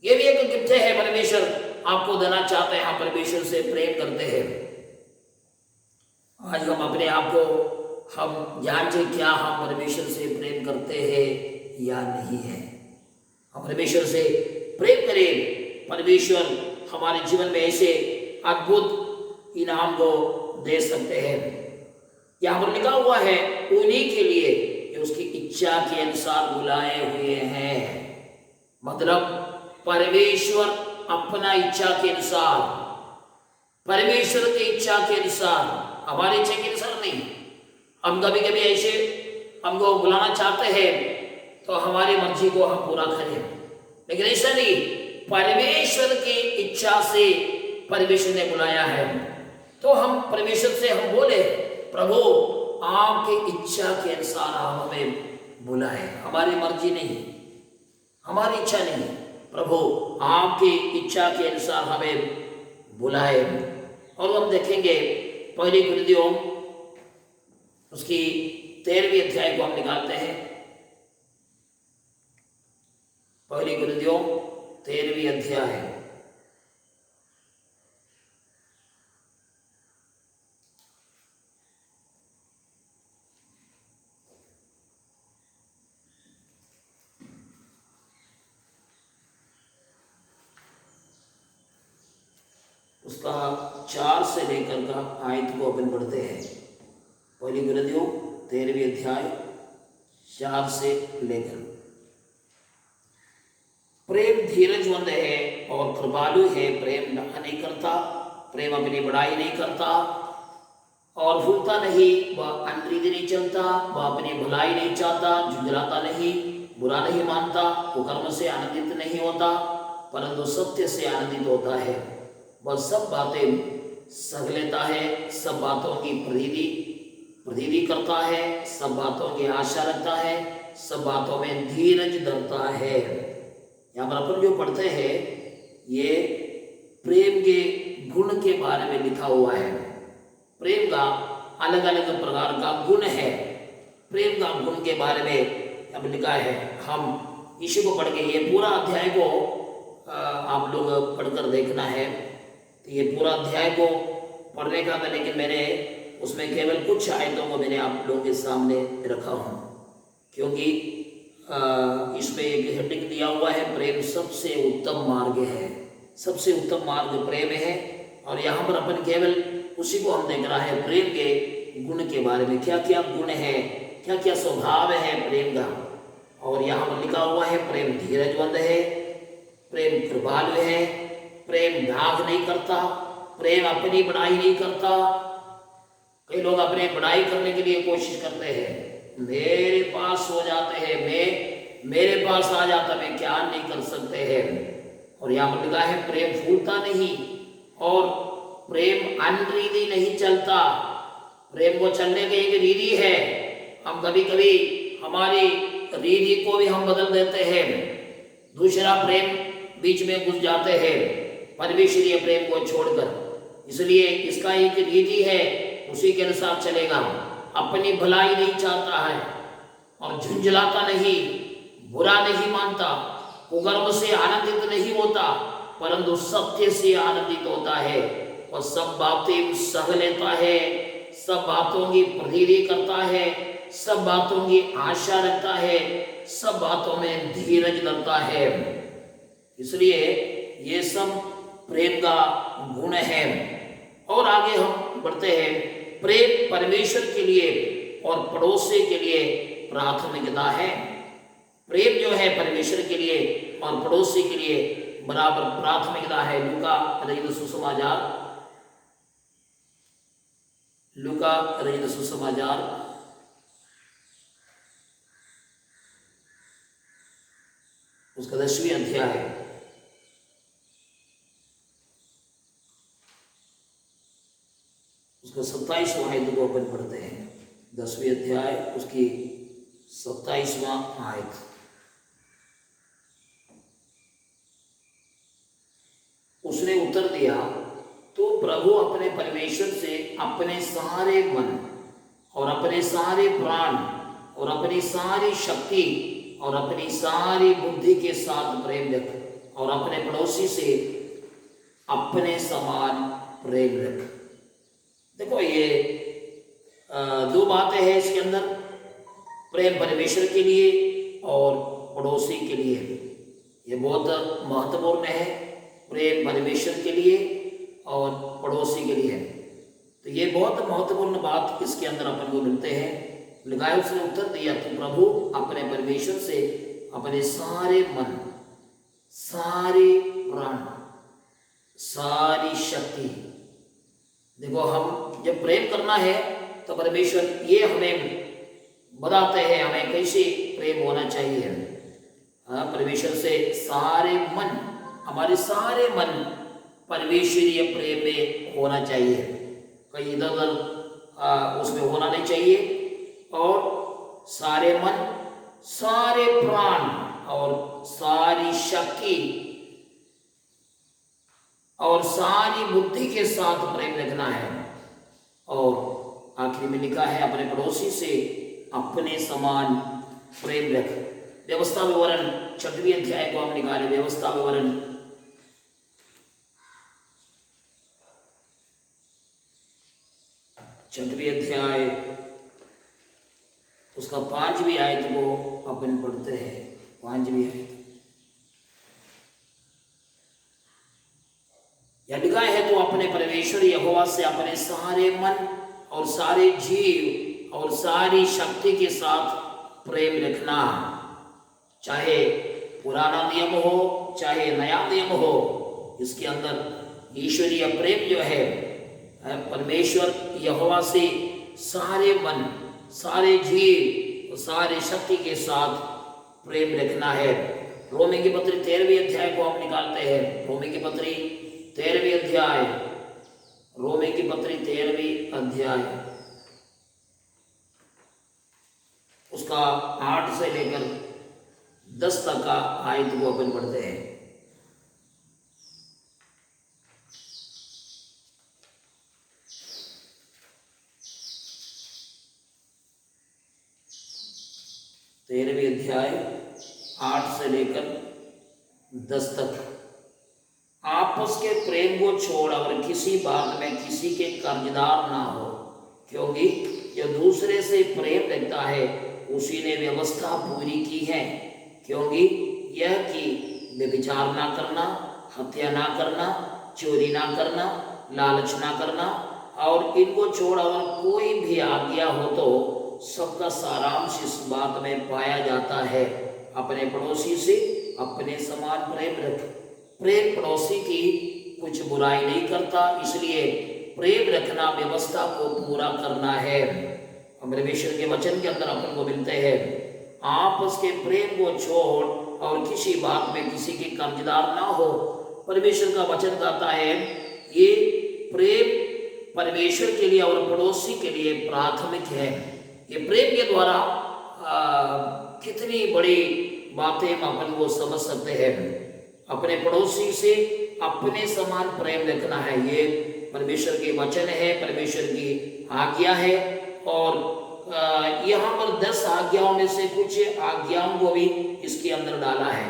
ये भी एक गिफ्ट है, परमेश्वर आपको देना चाहते हैं। हम परमेश्वर से प्रेम करते हैं। आज हम अपने आप को हम जांचे, क्या हम परमेश्वर से प्रेम करते हैं या नहीं है। हम परमेश्वर से प्रेम करें, परमेश्वर हमारे जीवन में ऐसे अद्भुत इनाम को दे सकते हैं। यहाँ पर लिखा हुआ है, उन्हीं के लिए जो उसकी इच्छा के अनुसार बुलाए हुए हैं। मतलब परमेश्वर अपना इच्छा के अनुसार, परमेश्वर की इच्छा के अनुसार, हमारी इच्छा के अनुसार नहीं। हम कभी कभी ऐसे हमको बुलाना चाहते हैं तो हमारी मर्जी को हम पूरा करें, लेकिन ऐसा नहीं। परमेश्वर की इच्छा से परमेश्वर ने बुलाया है। तो हम परमेश्वर से हम बोले, प्रभु आपकी इच्छा के अनुसार आप हमें बुलाए, हमारी मर्जी नहीं, हमारी इच्छा नहीं, प्रभु आपकी इच्छा के अनुसार हमें बुलाए। और हम देखेंगे पहली कुरिन्थियों उसकी 13वीं अध्याय को हम निकालते हैं। पहली कुरिन्थियों 13वीं अध्याय, उसका 4 से लेकर का आयत को अपन पढ़ते हैं। पहली कुरिन्थियों 13वीं अध्याय 4 से लेकर। प्रेम धीरजवंत है और कृपालु है, प्रेम डहा नहीं करता, प्रेम अपनी बड़ाई नहीं करता और भूलता नहीं, वह अनरीति नहीं चलता, वह अपनी भलाई नहीं चाहता, झुंझलाता नहीं, बुरा नहीं मानता, कुकर्म से आनंदित नहीं होता, परंतु सत्य से आनंदित होता है। वह सब बातें सह लेता है, सब बातों की प्रतीति करता है, सब बातों की आशा रखता है, सब बातों में धीरज धरता है। यहाँ पर अपन जो पढ़ते हैं ये प्रेम के गुण के बारे में लिखा हुआ है। प्रेम का अलग अलग प्रकार का गुण है। प्रेम का गुण के बारे में अब लिखा है। हम इसी को पढ़ के, ये पूरा अध्याय को आप लोग पढ़कर देखना है। तो ये पूरा अध्याय को पढ़ने का था, लेकिन मैंने उसमें केवल कुछ आयतों को मैंने आप लोगों के सामने रखा हूँ, क्योंकि इसमें एक हेडिंग दिया हुआ है, प्रेम सबसे उत्तम मार्ग है। सबसे उत्तम मार्ग प्रेम है। और यहाँ पर अपन केवल उसी को हम देख रहा है, प्रेम के गुण के बारे में, क्या क्या गुण है, क्या क्या स्वभाव है प्रेम का। और यहाँ पर लिखा हुआ है प्रेम धीरजवंत है, प्रेम कृपालु है, प्रेम दाग नहीं करता, प्रेम अपनी बड़ाई नहीं करता। कई लोग अपने बड़ाई करने के लिए कोशिश करते हैं, मेरे पास हो जाते हैं, मेरे पास आ जाता, मैं क्या नहीं कर सकते हैं। और यहाँ पर लिखा है प्रेम फूलता नहीं और प्रेम अनरीति नहीं चलता। प्रेम को चलने की एक रीति है। हम कभी कभी हमारी रीति को भी हम बदल देते हैं, दूसरा प्रेम बीच में घुस जाते हैं परमेश्वरीय प्रेम को छोड़कर। इसलिए इसका एक रीति है, उसी के अनुसार चलेगा। अपनी भलाई नहीं चाहता है और झुंझलाता नहीं, बुरा नहीं मानता, कुकर्म से आनंदित नहीं होता, परंतु सत्य से आनंदित होता है। और सब बातें सह लेता है, सब बातों की प्रतीति करता है, सब बातों की आशा रखता है, सब बातों में धीरज धरता है। इसलिए ये सब प्रेम का गुण है। और आगे हम बढ़ते हैं। प्रेम परमेश्वर के लिए और पड़ोसी के लिए प्राथमिकता है। प्रेम जो है परमेश्वर के लिए और पड़ोसी के लिए बराबर प्राथमिकता है। लूका रचित सुसमाचार उसका 10वीं अध्याय उसका 27वां आयत को अपन पढ़ते हैं। 10वीं अध्याय उसकी 27वां आयत। उसने उत्तर दिया, तो प्रभु अपने परमेश्वर से अपने सारे मन और अपने सारे प्राण और अपनी सारी शक्ति और अपनी सारी बुद्धि के साथ प्रेम रख और अपने पड़ोसी से अपने समान प्रेम रख। देखो ये दो बातें हैं इसके अंदर, प्रेम परमेश्वर के लिए और पड़ोसी के लिए। ये बहुत महत्वपूर्ण है, प्रेम परमेश्वर के लिए और पड़ोसी के लिए। तो ये बहुत महत्वपूर्ण बात इसके अंदर अपन को मिलते हैं। लिखा है उसने उत्तर दिया, तो प्रभु अपने परमेश्वर से अपने सारे मन, सारे प्राण, सारी शक्ति। देखो हम जब प्रेम करना है तो परमेश्वर ये हमें बताते हैं हमें कैसे प्रेम होना चाहिए। परमेश्वर से सारे मन, हमारे सारे मन परमेश्वरीय प्रेम में होना चाहिए, कहीं इधर उधर उसमें होना नहीं चाहिए। और सारे मन, सारे प्राण और सारी शक्ति और सारी बुद्धि के साथ प्रेम रखना है। और आखिर में लिखा है अपने पड़ोसी से अपने समान प्रेम रख। व्यवस्था विवरण 6वें अध्याय को हम निकाले। व्यवस्था विवरण 6वें अध्याय उसका 5वीं आयत को अपन पढ़ते हैं। 5वीं आयत लिखा है, तो अपने परमेश्वर यहोवा से अपने सारे मन और सारे जीव और सारी शक्ति के साथ प्रेम रखना। चाहे पुराना नियम हो चाहे नया नियम हो, इसके अंदर ईश्वरीय प्रेम जो है परमेश्वर यहोवा से सारे मन, सारे जीव और सारे शक्ति के साथ प्रेम रखना है। रोमी की पत्री 13वें अध्याय को हम निकालते हैं। रोमी की पत्री 13वें अध्याय, रोमी की पत्री 13वें अध्याय उसका 8 से लेकर 10 तक का आयत को अपन पढ़ते हैं। तेरहवीं अध्याय 8 से लेकर 10 तक। आपस के प्रेम को छोड़ और किसी बात में किसी के कर्जदार ना हो, क्योंकि जो दूसरे से प्रेम रखता है उसी ने व्यवस्था पूरी की है। क्योंकि यह कि व्यभिचार ना करना, हत्या ना करना, चोरी ना करना, लालच ना करना और इनको छोड़ और कोई भी आज्ञा हो तो सबका सारांश इस बात में पाया जाता है, अपने पड़ोसी से अपने समान प्रेम रख। प्रेम पड़ोसी की कुछ बुराई नहीं करता, इसलिए प्रेम रखना व्यवस्था को पूरा करना है। परमेश्वर के वचन के अंदर अपन को मिलते हैं, आपस के प्रेम को छोड़ और किसी बात में किसी के कर्जदार ना हो। परमेश्वर का वचन कहता है ये प्रेम परमेश्वर के लिए और पड़ोसी के लिए प्राथमिक है। ये प्रेम के द्वारा कितनी बड़ी बातें हम अपन को समझ सकते हैं। अपने पड़ोसी से अपने समान प्रेम रखना है, ये परमेश्वर के वचन है, परमेश्वर की आज्ञा है। और यहाँ पर 10 आज्ञाओं में से कुछ आज्ञाओं को भी इसके अंदर डाला है,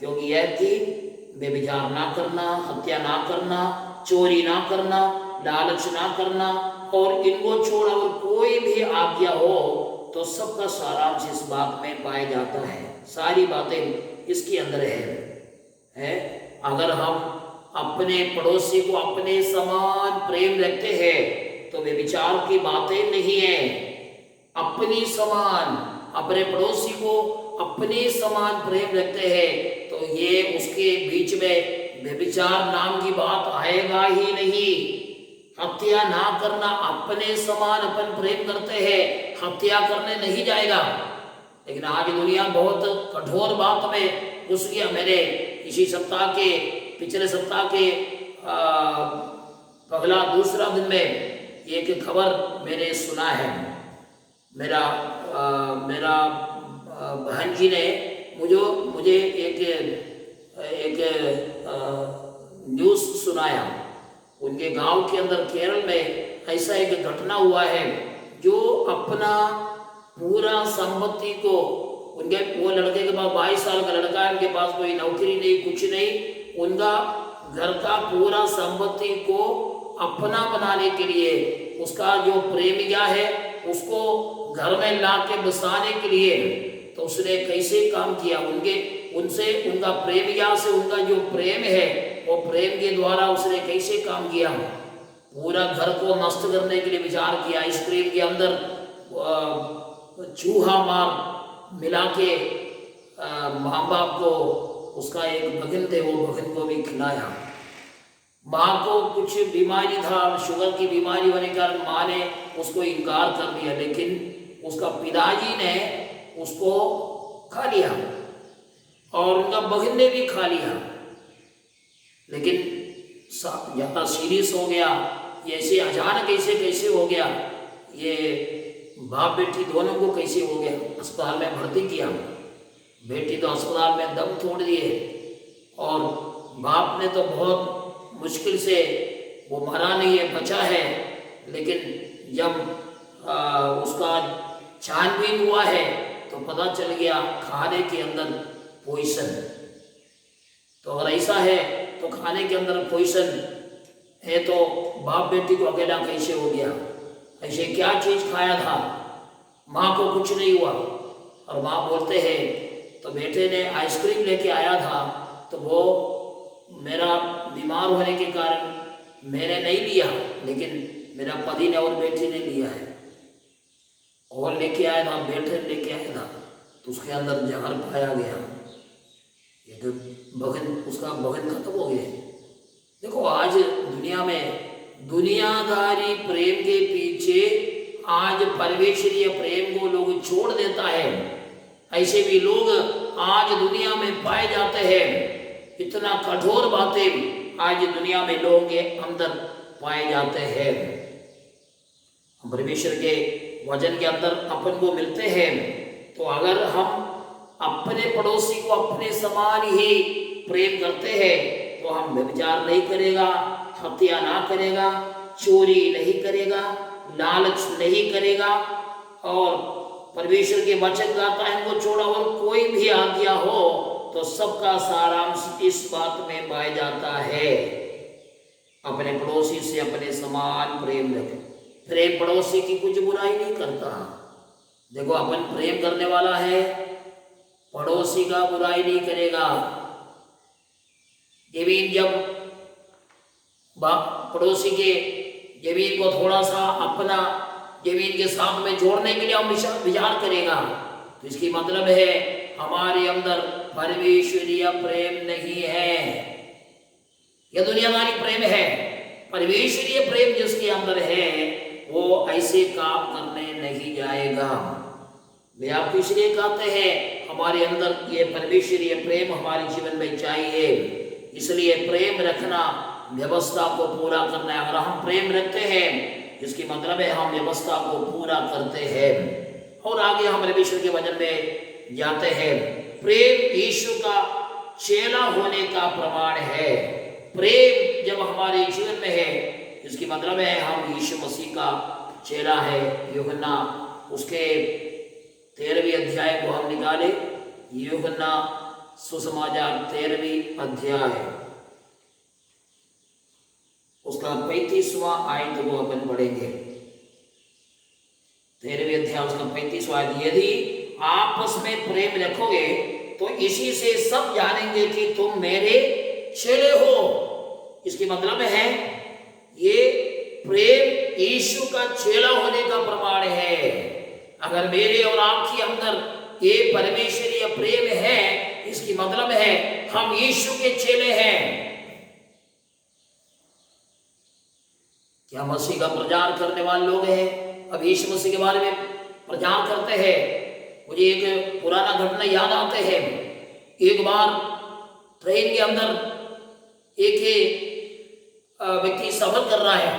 क्योंकि यह कि व्यभिचार ना करना, हत्या ना करना, चोरी ना करना, लालच ना करना और इनको छोड़ और कोई भी आज्ञा हो तो सबका सारांश इस बात में पाया जाता है। सारी बातें इसके अंदर है। अगर हम अपने पड़ोसी को अपने समान प्रेम रखते हैं तो वे विचार की बातें नहीं है। अपनी समान, अपने पड़ोसी को अपने समान प्रेम रखते हैं तो ये उसके बीच में व्यभिचार नाम की बात आएगा ही नहीं। हत्या ना करना, अपने समान अपन प्रेम करते हैं, हत्या करने नहीं जाएगा। लेकिन आज दुनिया बहुत कठोर बात में घुस गया। मैंने इसी सप्ताह के, पिछले सप्ताह के पहला दूसरा दिन में एक खबर मैंने सुना है। मेरा बहन जी ने मुझे एक न्यूज़ सुनाया। उनके गांव के अंदर केरल में ऐसा एक घटना हुआ है, जो अपना पूरा संपत्ति को, वो लड़के के पास 22 साल का लड़का है, उनके पास कोई नौकरी नहीं, कुछ नहीं, उनका घर का पूरा संपत्ति को अपना बनाने के लिए, उसका जो प्रेमिका है उसको घर में ला के बसाने के लिए, तो उसने कैसे काम किया। उनका प्रेमिका से उनका जो प्रेम है वो प्रेम के द्वारा उसने कैसे काम किया। पूरा घर को नष्ट करने के लिए विचार किया। आइसक्रीम के अंदर चूहा मार मिला के माँ बाप को, उसका एक भगन थे, वो भगन को भी खिलाया। माँ को कुछ बीमारी था, शुगर की बीमारी होने के कारण माँ ने उसको इनकार कर दिया, लेकिन उसका पिताजी ने उसको खा लिया और उनका बहन ने भी खा लिया। लेकिन ज़्यादा सीरियस हो गया, ये ऐसे अचानक कैसे हो गया, ये बाप बेटी दोनों को कैसे हो गया। अस्पताल में भर्ती किया, बेटी तो अस्पताल में दम तोड़ दिए और बाप ने तो बहुत मुश्किल से, वो मरा नहीं है, बचा है, लेकिन जब उसका छानबीन हुआ है तो पता चल गया खाने के अंदर पॉइजन। तो अगर ऐसा है तो खाने के अंदर पॉइजन है तो बाप बेटी को अकेला कैसे हो गया, ऐसे क्या चीज़ खाया था, माँ को कुछ नहीं हुआ। और माँ बोलते हैं तो बेटे ने आइसक्रीम लेके आया था तो वो मेरा बीमार होने के कारण मैंने नहीं लिया, लेकिन मेरा पति ने और बेटी ने लिया है, और लेके आया था, बेटे ने लेके आया था, तो उसके अंदर जहर पाया गया। ये तो बहन, उसका बहन खत्म हो गया। देखो आज दुनिया में दुनियादारी प्रेम के पीछे आज परमेश्वरीय प्रेम को लोग छोड़ देता है। ऐसे भी लोग आज दुनिया में पाए जाते हैं। इतना कठोर बातें आज दुनिया में लोगों के अंदर पाए जाते हैं। परमेश्वर के वचन के अंदर अपन को मिलते हैं, तो अगर हम अपने पड़ोसी को अपने समान ही प्रेम करते हैं तो हम व्यभिचार नहीं करेगा, हत्या ना करेगा, चोरी नहीं करेगा, लालच नहीं करेगा, और परमेश्वर के वचन गाता है इनको छोड़ा और कोई भी आज्ञा हो तो सबका सारांश इस बात में पाया जाता है, अपने पड़ोसी से अपने समान प्रेम रखें। प्रेम पड़ोसी की कुछ बुराई नहीं करता। देखो अपन प्रेम करने वाला है, पड़ोसी का बुराई नहीं करेगा। जमीन जब पड़ोसी के जमीन को थोड़ा सा अपना जमीन के साथ में जोड़ने के लिए हम विचार करेगा, तो इसकी मतलब है हमारे अंदर परमेश्वरीय प्रेम नहीं है, यह दुनियादारी प्रेम है। परमेश्वरीय प्रेम जिसके अंदर है वो ऐसे काम करने नहीं जाएगा। वे आपको इसलिए कहते हैं हमारे अंदर ये परमेश्वरीय प्रेम हमारे जीवन में चाहिए, इसलिए प्रेम रखना व्यवस्था को पूरा करना है। अगर हम प्रेम रखते हैं इसकी मतलब है हम व्यवस्था को पूरा करते हैं। और आगे हम परमेश्वर के वचन में जाते हैं। प्रेम यीशु का चेला होने का प्रमाण है। प्रेम जब हमारे जीवन में है इसकी मतलब है हम यीशु मसीह का चेला है। यूहन्ना उसके 13वीं अध्याय को हम निकाले, यूहन्ना सुसमाचार 13वीं अध्याय उसका 35वां आयत को अपन पढ़ेंगे। 13वीं अध्याय उसका 35वां आयत, यदि आपस में प्रेम रखोगे तो इसी से सब जानेंगे कि तुम मेरे चेले हो। इसकी मतलब है ये प्रेम यीशु का चेला होने का प्रमाण है। अगर मेरे और आपके अंदर ये परमेश्वरीय प्रेम है इसकी मतलब है हम यीशु के चेले हैं। क्या मसीह का प्रचार करने वाले लोग हैं अब यीशु मसीह के बारे में प्रचार करते हैं? मुझे एक पुराना घटना याद आते हैं। एक बार ट्रेन के अंदर एक व्यक्ति सफर कर रहा है,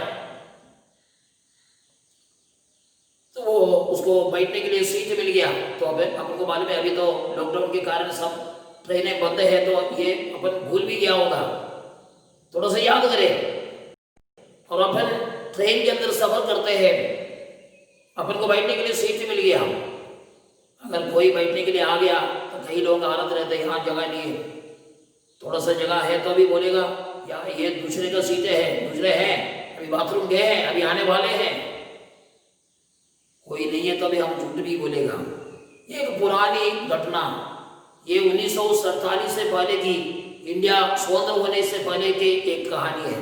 तो वो उसको बैठने के लिए सीट मिल गया। तो अब आपको मालूम है अभी तो लॉकडाउन के कारण सब ट्रेनें बंद है, तो ये अपन भूल भी गया होगा, थोड़ा सा याद करें। और अपन ट्रेन के अंदर सफर करते हैं, अपन को बैठने के लिए सीट मिल गया। अगर कोई बैठने के लिए आ गया तो कई लोग हालत रहते हैं यहाँ जगह नहीं है, थोड़ा सा जगह है तो भी बोलेगा या ये दूसरे का सीटें है, दूसरे हैं, अभी बाथरूम गए हैं, अभी आने वाले हैं। कोई नहीं है तो अभी हम झूठ भी बोलेगा। ये एक पुरानी घटना, ये 1947 से पहले की, इंडिया स्वतंत्र होने से पहले की एक कहानी है।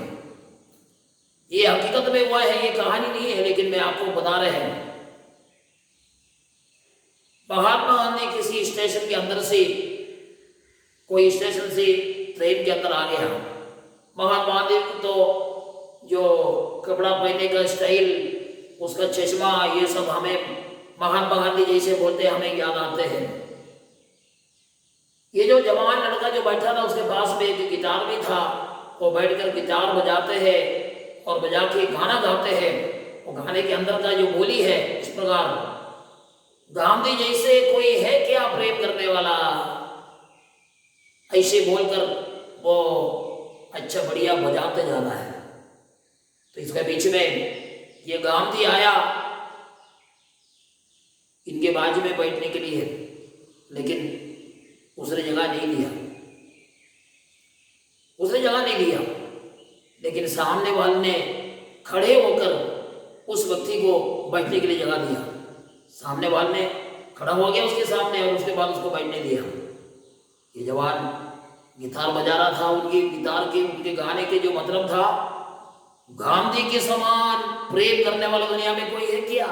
ये हकीकत में हुआ है, ये कहानी नहीं है, लेकिन मैं आपको बता रहे हैं। महात्मा गांधी किसी स्टेशन के अंदर से, कोई स्टेशन से ट्रेन के अंदर आ गया। महात्मा गांधी तो जो कपड़ा पहनने का स्टाइल, उसका चश्मा, ये सब हमें महात्मा गांधी जैसे बोलते हमें याद आते हैं। ये जो जवान लड़का जो बैठा था उसके पास में एक गिटार भी था वो बैठकर गिटार बजाते हैं और बजा के गाना गाते हैं। वो गाने के अंदर का जो बोली है इस प्रकार, गांधी जैसे कोई है क्या प्रेम करने वाला, ऐसे बोलकर वो अच्छा बढ़िया बजाते जाना है। तो इसके बीच में ये गांधी आया इनके बाजू में बैठने के लिए, लेकिन उसने जगह नहीं लिया, लेकिन सामने वाले ने खड़े होकर उस व्यक्ति को बैठने के लिए जगह दिया। सामने वाले ने खड़ा हो गया उसके सामने और उसके बाद उसको बैठने दिया। ये जवान गिटार बजा रहा था, उनके गाने के जो मतलब था, गांधी के समान प्रेम करने वाला दुनिया में कोई है क्या?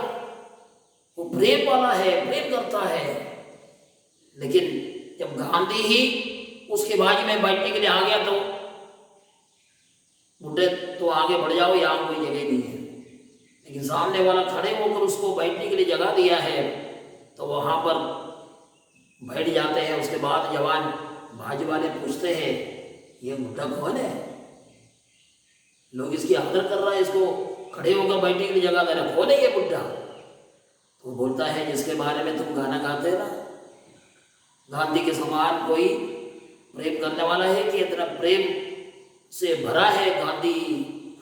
वो प्रेम वाला है, प्रेम करता है। लेकिन जब गांधी ही उसके बाजू में बैठने के लिए आ गया तो बुढ़े तो आगे बढ़ जाओ, यहाँ कोई जगह नहीं है। लेकिन सामने वाला खड़े होकर उसको बैठने के लिए जगह दिया है तो वहां पर बैठ जाते हैं। उसके बाद जवान बाजू वाले पूछते हैं ये बुढ़ा कौन है? लोग इसकी आदर कर रहा है, इसको खड़े होकर बैठने के लिए जगह दे रहा, कौन है ये बुढ़ा? तो बोलता है जिसके बारे में तुम गाना गाते ना, गांधी के समान कोई प्रेम करने वाला है कि इतना प्रेम से भरा है गांधी,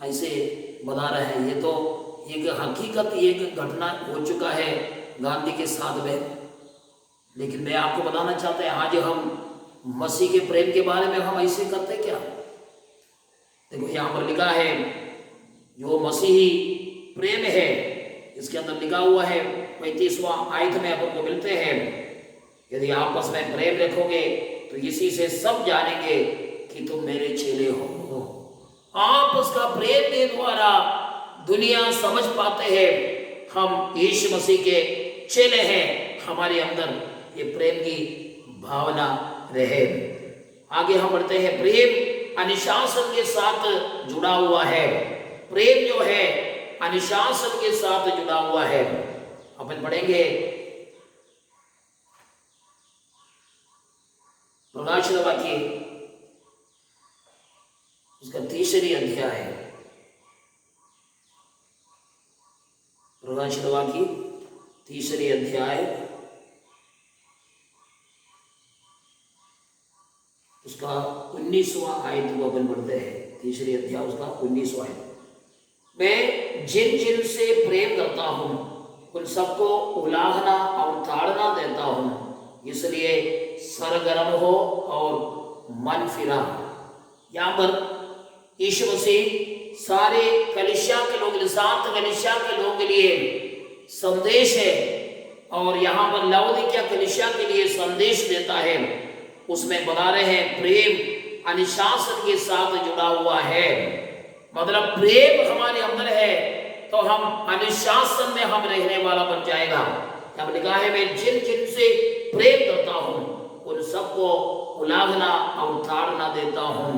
ऐसे बता रहे हैं। ये तो एक हकीकत, एक घटना हो चुका है गांधी के साथ में। लेकिन मैं आपको बताना चाहता हूँ आज हम मसीह के प्रेम के बारे में हम ऐसे करते क्या? देखो यहाँ पर लिखा है जो मसीही प्रेम है, इसके अंदर लिखा हुआ है 35वां आयत में अपन को मिलते हैं, यदि आपस में प्रेम रखोगे तो इसी से सब जानेंगे कि तुम मेरे चेले हो। आपस का प्रेम के द्वारा दुनिया समझ पाते हैं हम यीशु मसीह के चेले हैं, हमारे अंदर ये प्रेम की भावना रहे। आगे हम बढ़ते हैं। प्रेम अनुशासन के साथ जुड़ा हुआ है। प्रेम जो है अनुशासन के साथ जुड़ा हुआ है। अपन पढ़ेंगे प्रकाशित वाक्य उसका 3री अध्याय, प्रकाशित वाक्य 3री अध्याय उसका 19वां आयत को अपन पढ़ते हैं। 3री अध्याय उसका 19वां आयत। मैं जिन जिन से प्रेम करता हूं उन सबको उलाहना और ताड़ना देता हूं, इसलिए सरगर्म हो और मन फिरा। यहाँ पर यीशु मसीह सारे कलीसिया के लोग, 7 कलीसिया के लोगों के लिए संदेश है और यहाँ पर लौदीकिया कलीसिया के लिए संदेश देता है। उसमें बता रहे हैं प्रेम अनुशासन के साथ जुड़ा हुआ है। मतलब प्रेम हमारे अंदर है तो हम अनुशासन में हम रहने वाला बन जाएगा। जब लिखा है मैं जिन जिन से प्रेम करता हूं उन सबको उलाहना और ताड़ना देता हूं।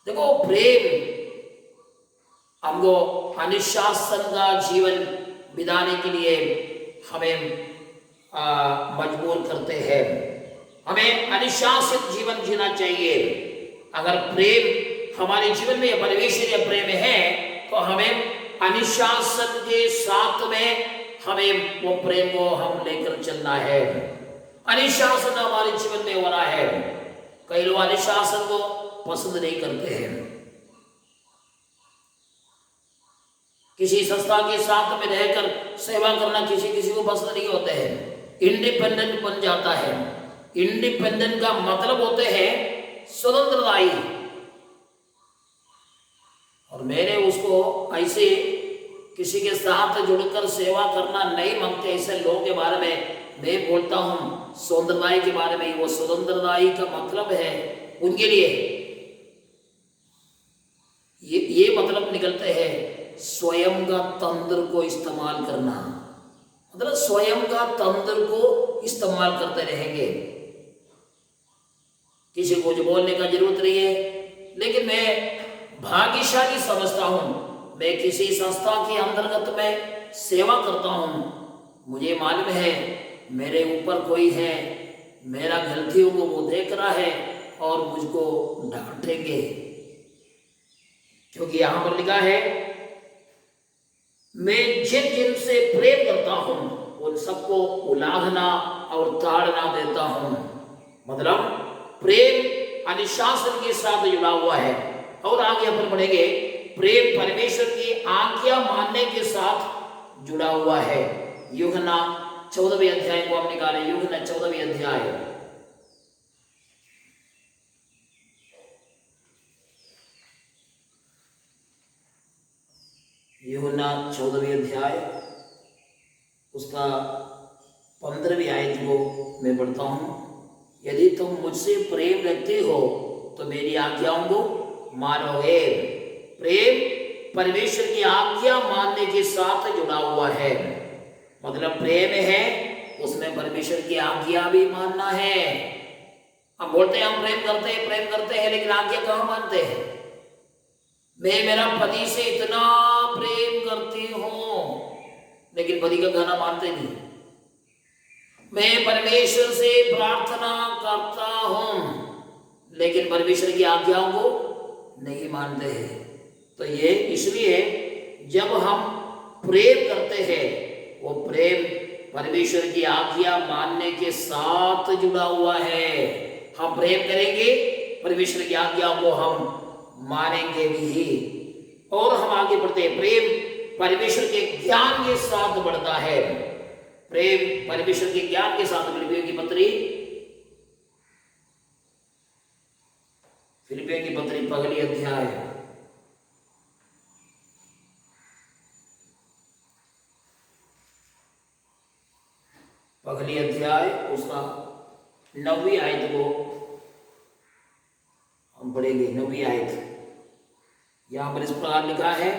देखो प्रेम हमको अनुशासन का जीवन बिताने के लिए हमें मजबूर करते हैं। हमें अनुशासित जीवन जीना चाहिए। अगर प्रेम हमारे जीवन में परमेश्वरीय प्रेम है तो हमें अनुशासन के साथ में हमें वो प्रेम को हम लेकर चलना है। अनुशासन हमारे जीवन में होना है। कई लोग अनुशासन को पसंद नहीं करते हैं। किसी संस्था के साथ में रहकर सेवा करना किसी को पसंद नहीं होते हैं। इंडिपेंडेंट बन जाता है। इंडिपेंडेंट का मतलब होते हैं स्वतंत्रताई। और मैंने उसको ऐसे किसी के साथ जुड़कर सेवा करना नहीं मांगते। ऐसे लोगों के बारे में मैं बोलता हूँ स्वतंत्रताई के बारे में। वो स्वतंत्रताई का मतलब है उनके लिए ये मतलब निकलते हैं स्वयं का तंत्र को इस्तेमाल करना। मतलब स्वयं का तंत्र को इस्तेमाल करते रहेंगे। किसी को कुछ बोलने का जरूरत नहीं है। लेकिन मैं भाग्यशाली समझता हूं। मैं किसी संस्था के अंतर्गत में सेवा करता हूं, मुझे मालूम है मेरे ऊपर कोई है, मेरा गलतियों को वो देख रहा है और मुझको डांटेंगे, क्योंकि यहां पर लिखा है मैं जिन जिन से प्रेम करता हूं उन सबको उलाहना और ताड़ना देता हूं। मतलब प्रेम अनुशासन के साथ जुड़ा हुआ है। और आगे अपन बढ़ेंगे, प्रेम परमेश्वर की आज्ञा मानने के साथ जुड़ा हुआ है। यूहन्ना 14वें अध्याय को हम निकालें। यूहन्ना 14वें अध्याय, यूहन्ना 14वें अध्याय उसका 15वीं आयत को मैं पढ़ता हूं। यदि तुम मुझसे प्रेम रखते हो तो मेरी आज्ञाओं को मानोगे। प्रेम परमेश्वर की आज्ञा मानने के साथ जुड़ा हुआ है। मतलब प्रेम है उसमें परमेश्वर की आज्ञा भी मानना है। हम बोलते हैं हम प्रेम करते हैं, लेकिन आज्ञा कहाँ मानते हैं? मैं मेरा पति से इतना प्रेम करती हूं, लेकिन पति का कहना मानते नहीं। मैं परमेश्वर से प्रार्थना करता हूं, लेकिन परमेश्वर की आज्ञाओं को नहीं मानते हैं। तो ये इसलिए जब हम प्रेम करते हैं वो प्रेम परमेश्वर की आज्ञा मानने के साथ जुड़ा हुआ है। हम प्रेम करेंगे, परमेश्वर की आज्ञा को हम मानेंगे भी। और हम आगे बढ़ते हैं, प्रेम परमेश्वर के ज्ञान के साथ बढ़ता है। प्रेम परमेश्वर के ज्ञान के साथ। फिलिपियों की पत्री पहली अध्याय, पहली अध्याय उसका 9वीं आयत को हम पढ़ेंगे। 9वीं आयत यहां पर इस प्रकार लिखा है,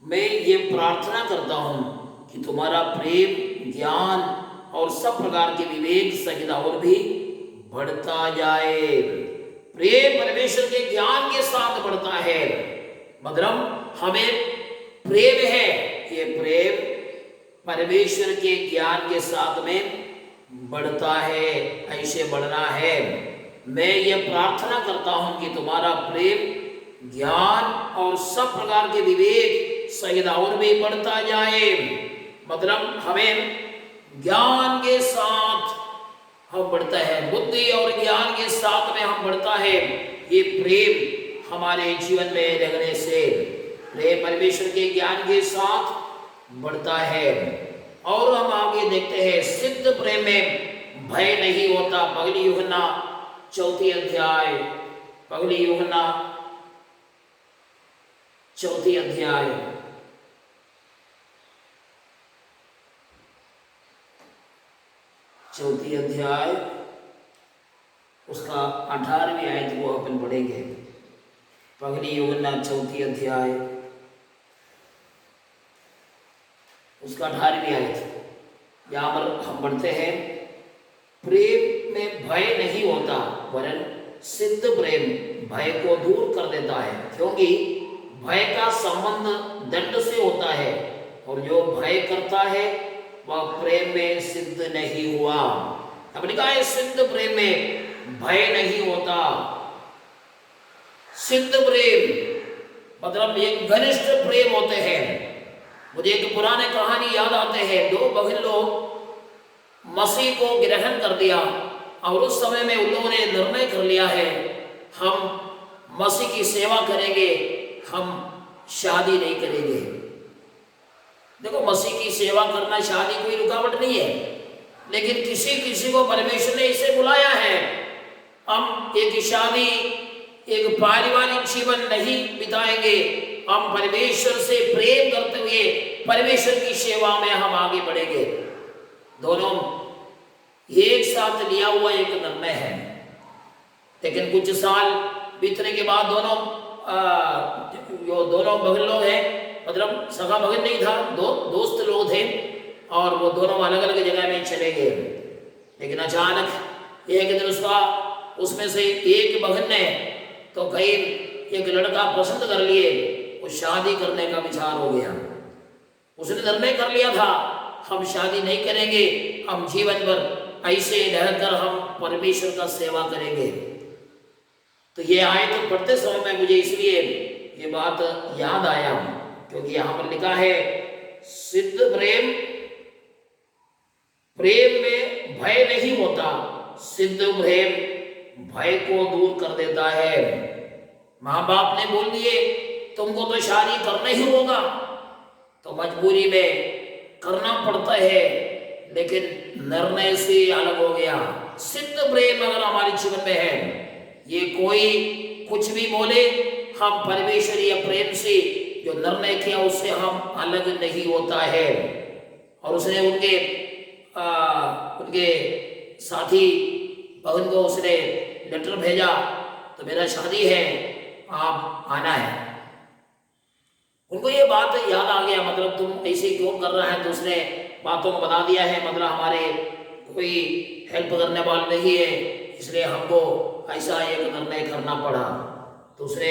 मैं ये प्रार्थना करता हूं कि तुम्हारा प्रेम ज्ञान और सब प्रकार के विवेक सहित और भी बढ़ता जाए। प्रेम परमेश्वर के ज्ञान के साथ बढ़ता है। मतलब हमें प्रेम है, ये प्रेम परमेश्वर के ज्ञान के साथ में बढ़ता है। ऐसे बढ़ना है। मैं ये प्रार्थना करता हूं कि तुम्हारा प्रेम ज्ञान और सब प्रकार के विवेक सहित और भी बढ़ता जाए। मतलब हमें ज्ञान के साथ हम बढ़ता है, बुद्धि और ज्ञान के साथ में हम बढ़ता है। ये प्रेम हमारे जीवन में रहने से प्रेम परमेश्वर के ज्ञान के साथ बढ़ता है। और हम आगे देखते हैं, सिद्ध प्रेम में भय नहीं होता। पहली यूहन्ना 4 अध्याय, पहली यूहन्ना 4 अध्याय उसका 18वीं आयत को अपन पढ़ेंगे। पहली यूहन्ना 4 अध्याय उसका 18वीं आयत। यहां पर हम पढ़ते हैं, प्रेम में भय नहीं होता, वरन सिद्ध प्रेम भय को दूर कर देता है, क्योंकि भय का संबंध दंड से होता है, और जो भय करता है वह प्रेम में सिद्ध नहीं हुआ। अब लिखा है, सिद्ध प्रेम में भय नहीं होता। सिद्ध प्रेम मतलब एक घनिष्ठ प्रेम होते हैं। मुझे एक पुराने कहानी याद आते हैं। 2 बहन लोग मसीह को ग्रहण कर दिया, और उस समय में उन लोगों ने निर्णय कर लिया है, हम मसीह की सेवा करेंगे, हम शादी नहीं करेंगे। देखो, मसीह की सेवा करना शादी कोई रुकावट नहीं है, लेकिन किसी किसी को परमेश्वर ने इसे बुलाया है। हम एक शादी, एक पारिवारिक जीवन नहीं बिताएंगे। हम परमेश्वर से प्रेम करते हुए परमेश्वर की सेवा में हम आगे बढ़ेंगे। दोनों एक साथ लिया हुआ एक निर्णय है। लेकिन कुछ साल बीतने के बाद जो दोनों बहन लोग हैं, मतलब सगा बहन नहीं था, दोस्त लोग थे, और वो दोनों अलग अलग जगह में चले गए। लेकिन अचानक एक दिन उसमें से एक बहन ने तो कहीं एक लड़का पसंद कर लिए, वो शादी करने का विचार हो गया। उसने निर्णय कर लिया था, हम शादी नहीं करेंगे, हम जीवन भर ऐसे रहकर हम परमेश्वर का सेवा करेंगे। तो ये आयत पढ़ते समय में मुझे इसलिए ये बात याद आया, क्योंकि यहां पर लिखा है सिद्ध प्रेम, प्रेम में भय नहीं होता, सिद्ध प्रेम भय को दूर कर देता है। माँ बाप ने बोल दिए तुमको तो शादी करना ही होगा, तो मजबूरी में करना पड़ता है, लेकिन निर्णय से अलग हो गया। सिद्ध प्रेम अगर हमारे जीवन में है, ये कोई कुछ भी बोले, हम परमेश्वरीय प्रेम से जो निर्णय किया उससे हम अलग नहीं होता है। और उसने उनके साथी बहन को उसने लेटर भेजा, तो मेरा शादी है, आप आना है। उनको ये बात याद आ गया, मतलब तुम ऐसे क्यों कर रहा है, तो उसने बातों को बता दिया है, मतलब हमारे कोई हेल्प करने वाला नहीं है, इसलिए हमको ऐसा एक निर्णय करना पड़ा। तो उसने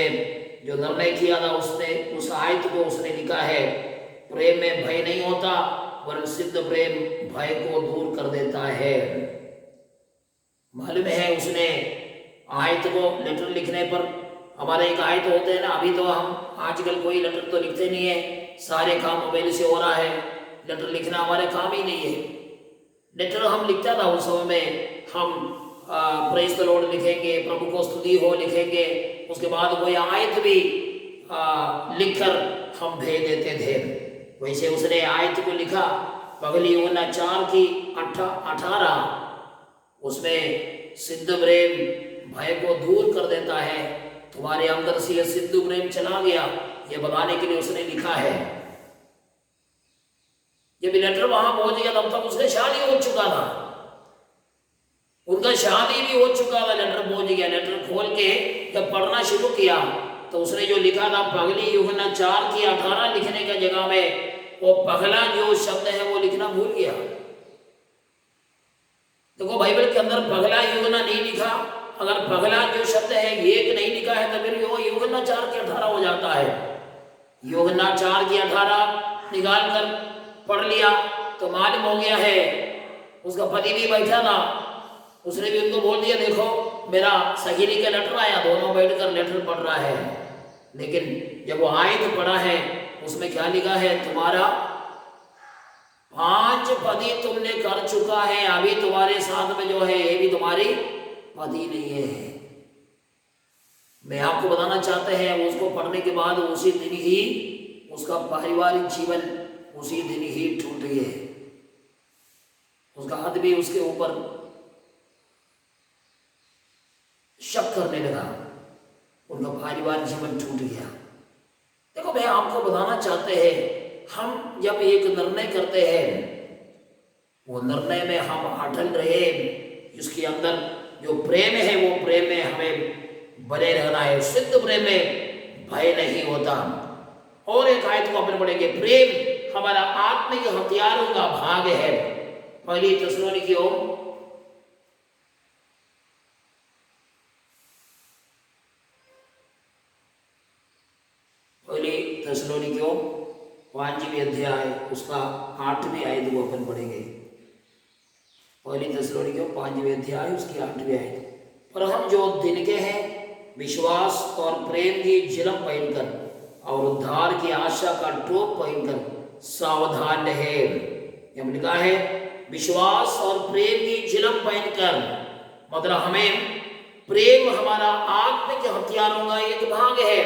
जो निर्णय किया था, उसने उस आयत को उसने लिखा है प्रेम में भय नहीं होता, वरन सिद्ध प्रेम भय को दूर कर देता है। मालूम है उसने आयत को लेटर लिखने पर, हमारे एक आयत होते हैं ना, अभी तो हम आजकल कोई लेटर तो लिखते नहीं है, सारे काम मोबाइल से हो रहा है, लेटर लिखना हमारे काम ही नहीं है। लेटर हम लिखता था उस समय में, हम प्रेज द लॉर्ड लिखेंगे, प्रभु को स्तुति हो लिखेंगे, उसके बाद कोई आयत भी लिखकर हम भेज देते थे। वैसे उसने आयत को लिखा, पगली यूहन्ना 4:18, उसमें सिद्ध प्रेम भय को दूर कर देता है। तुम्हारे अंदर से यह सिद्ध प्रेम चला गया, ये बताने के लिए उसने लिखा है। जब लेटर वहां पहुंच गया तब तक उसका शादी हो चुका था, उनका शादी भी हो चुका था, लेटर पहुंच गया। लेटर खोल के जब पढ़ना शुरू किया तो उसने जो लिखा था पगली यूहन्ना 4:18 लिखने की जगह में वो पगला जो शब्द है वो लिखना भूल गया। देखो बाइबल के अंदर पगला यूहन्ना नहीं लिखा, अगर पगला जो शब्द है एक नहीं लिखा है तो फिर वो यूहन्ना 4:18 हो जाता है। यूहन्ना 4:18 निकाल कर पढ़ लिया तो मालूम हो गया है उसका पति भी बैठा था, उसने भी उनको बोल दिया देखो मेरा सहेली का लेटर आया, दोनों बैठकर लेटर पढ़ रहा है। लेकिन जब वो आयत पढ़ा है उसमें क्या लिखा है, तुम्हारा 5 पति तुमने कर चुका है, अभी तुम्हारे साथ में जो है ये भी तुम्हारी पति नहीं है। मैं आपको बताना चाहते हैं उसको पढ़ने के बाद उसी दिन ही उसका पारिवारिक जीवन उसी दिन ही टूट गए। उसका आदमी उसके ऊपर शक करने लगा, उनका पारिवारिक जीवन टूट गया। देखो मैं आपको बताना चाहते हैं, हम जब एक निर्णय करते हैं वो निर्णय में हम अटल रहे, इसके अंदर जो प्रेम है वो प्रेम में हमें बने रहना है। सिद्ध प्रेम में भय नहीं होता। और एक आयत को अपन पढ़ेंगे, प्रेम हमारा आत्मिक हथियारों का भाग है। पहली थिस्सलुनीकियों 5वें अध्याय उसका 8वें आयत को अपन पढ़ेंगे। पहली थिस्सलुनीकियों 5वें अध्याय उसकी 8वें आयत। पर हम जो दिन के हैं विश्वास और प्रेम की झिलम पहनकर और उद्धार की आशा का टोप पहनकर सावधान रहे। यह लिखा है विश्वास और प्रेम की झिलम पहनकर, मतलब हमें प्रेम हमारा आत्मिक हथियारों का एक भाग है।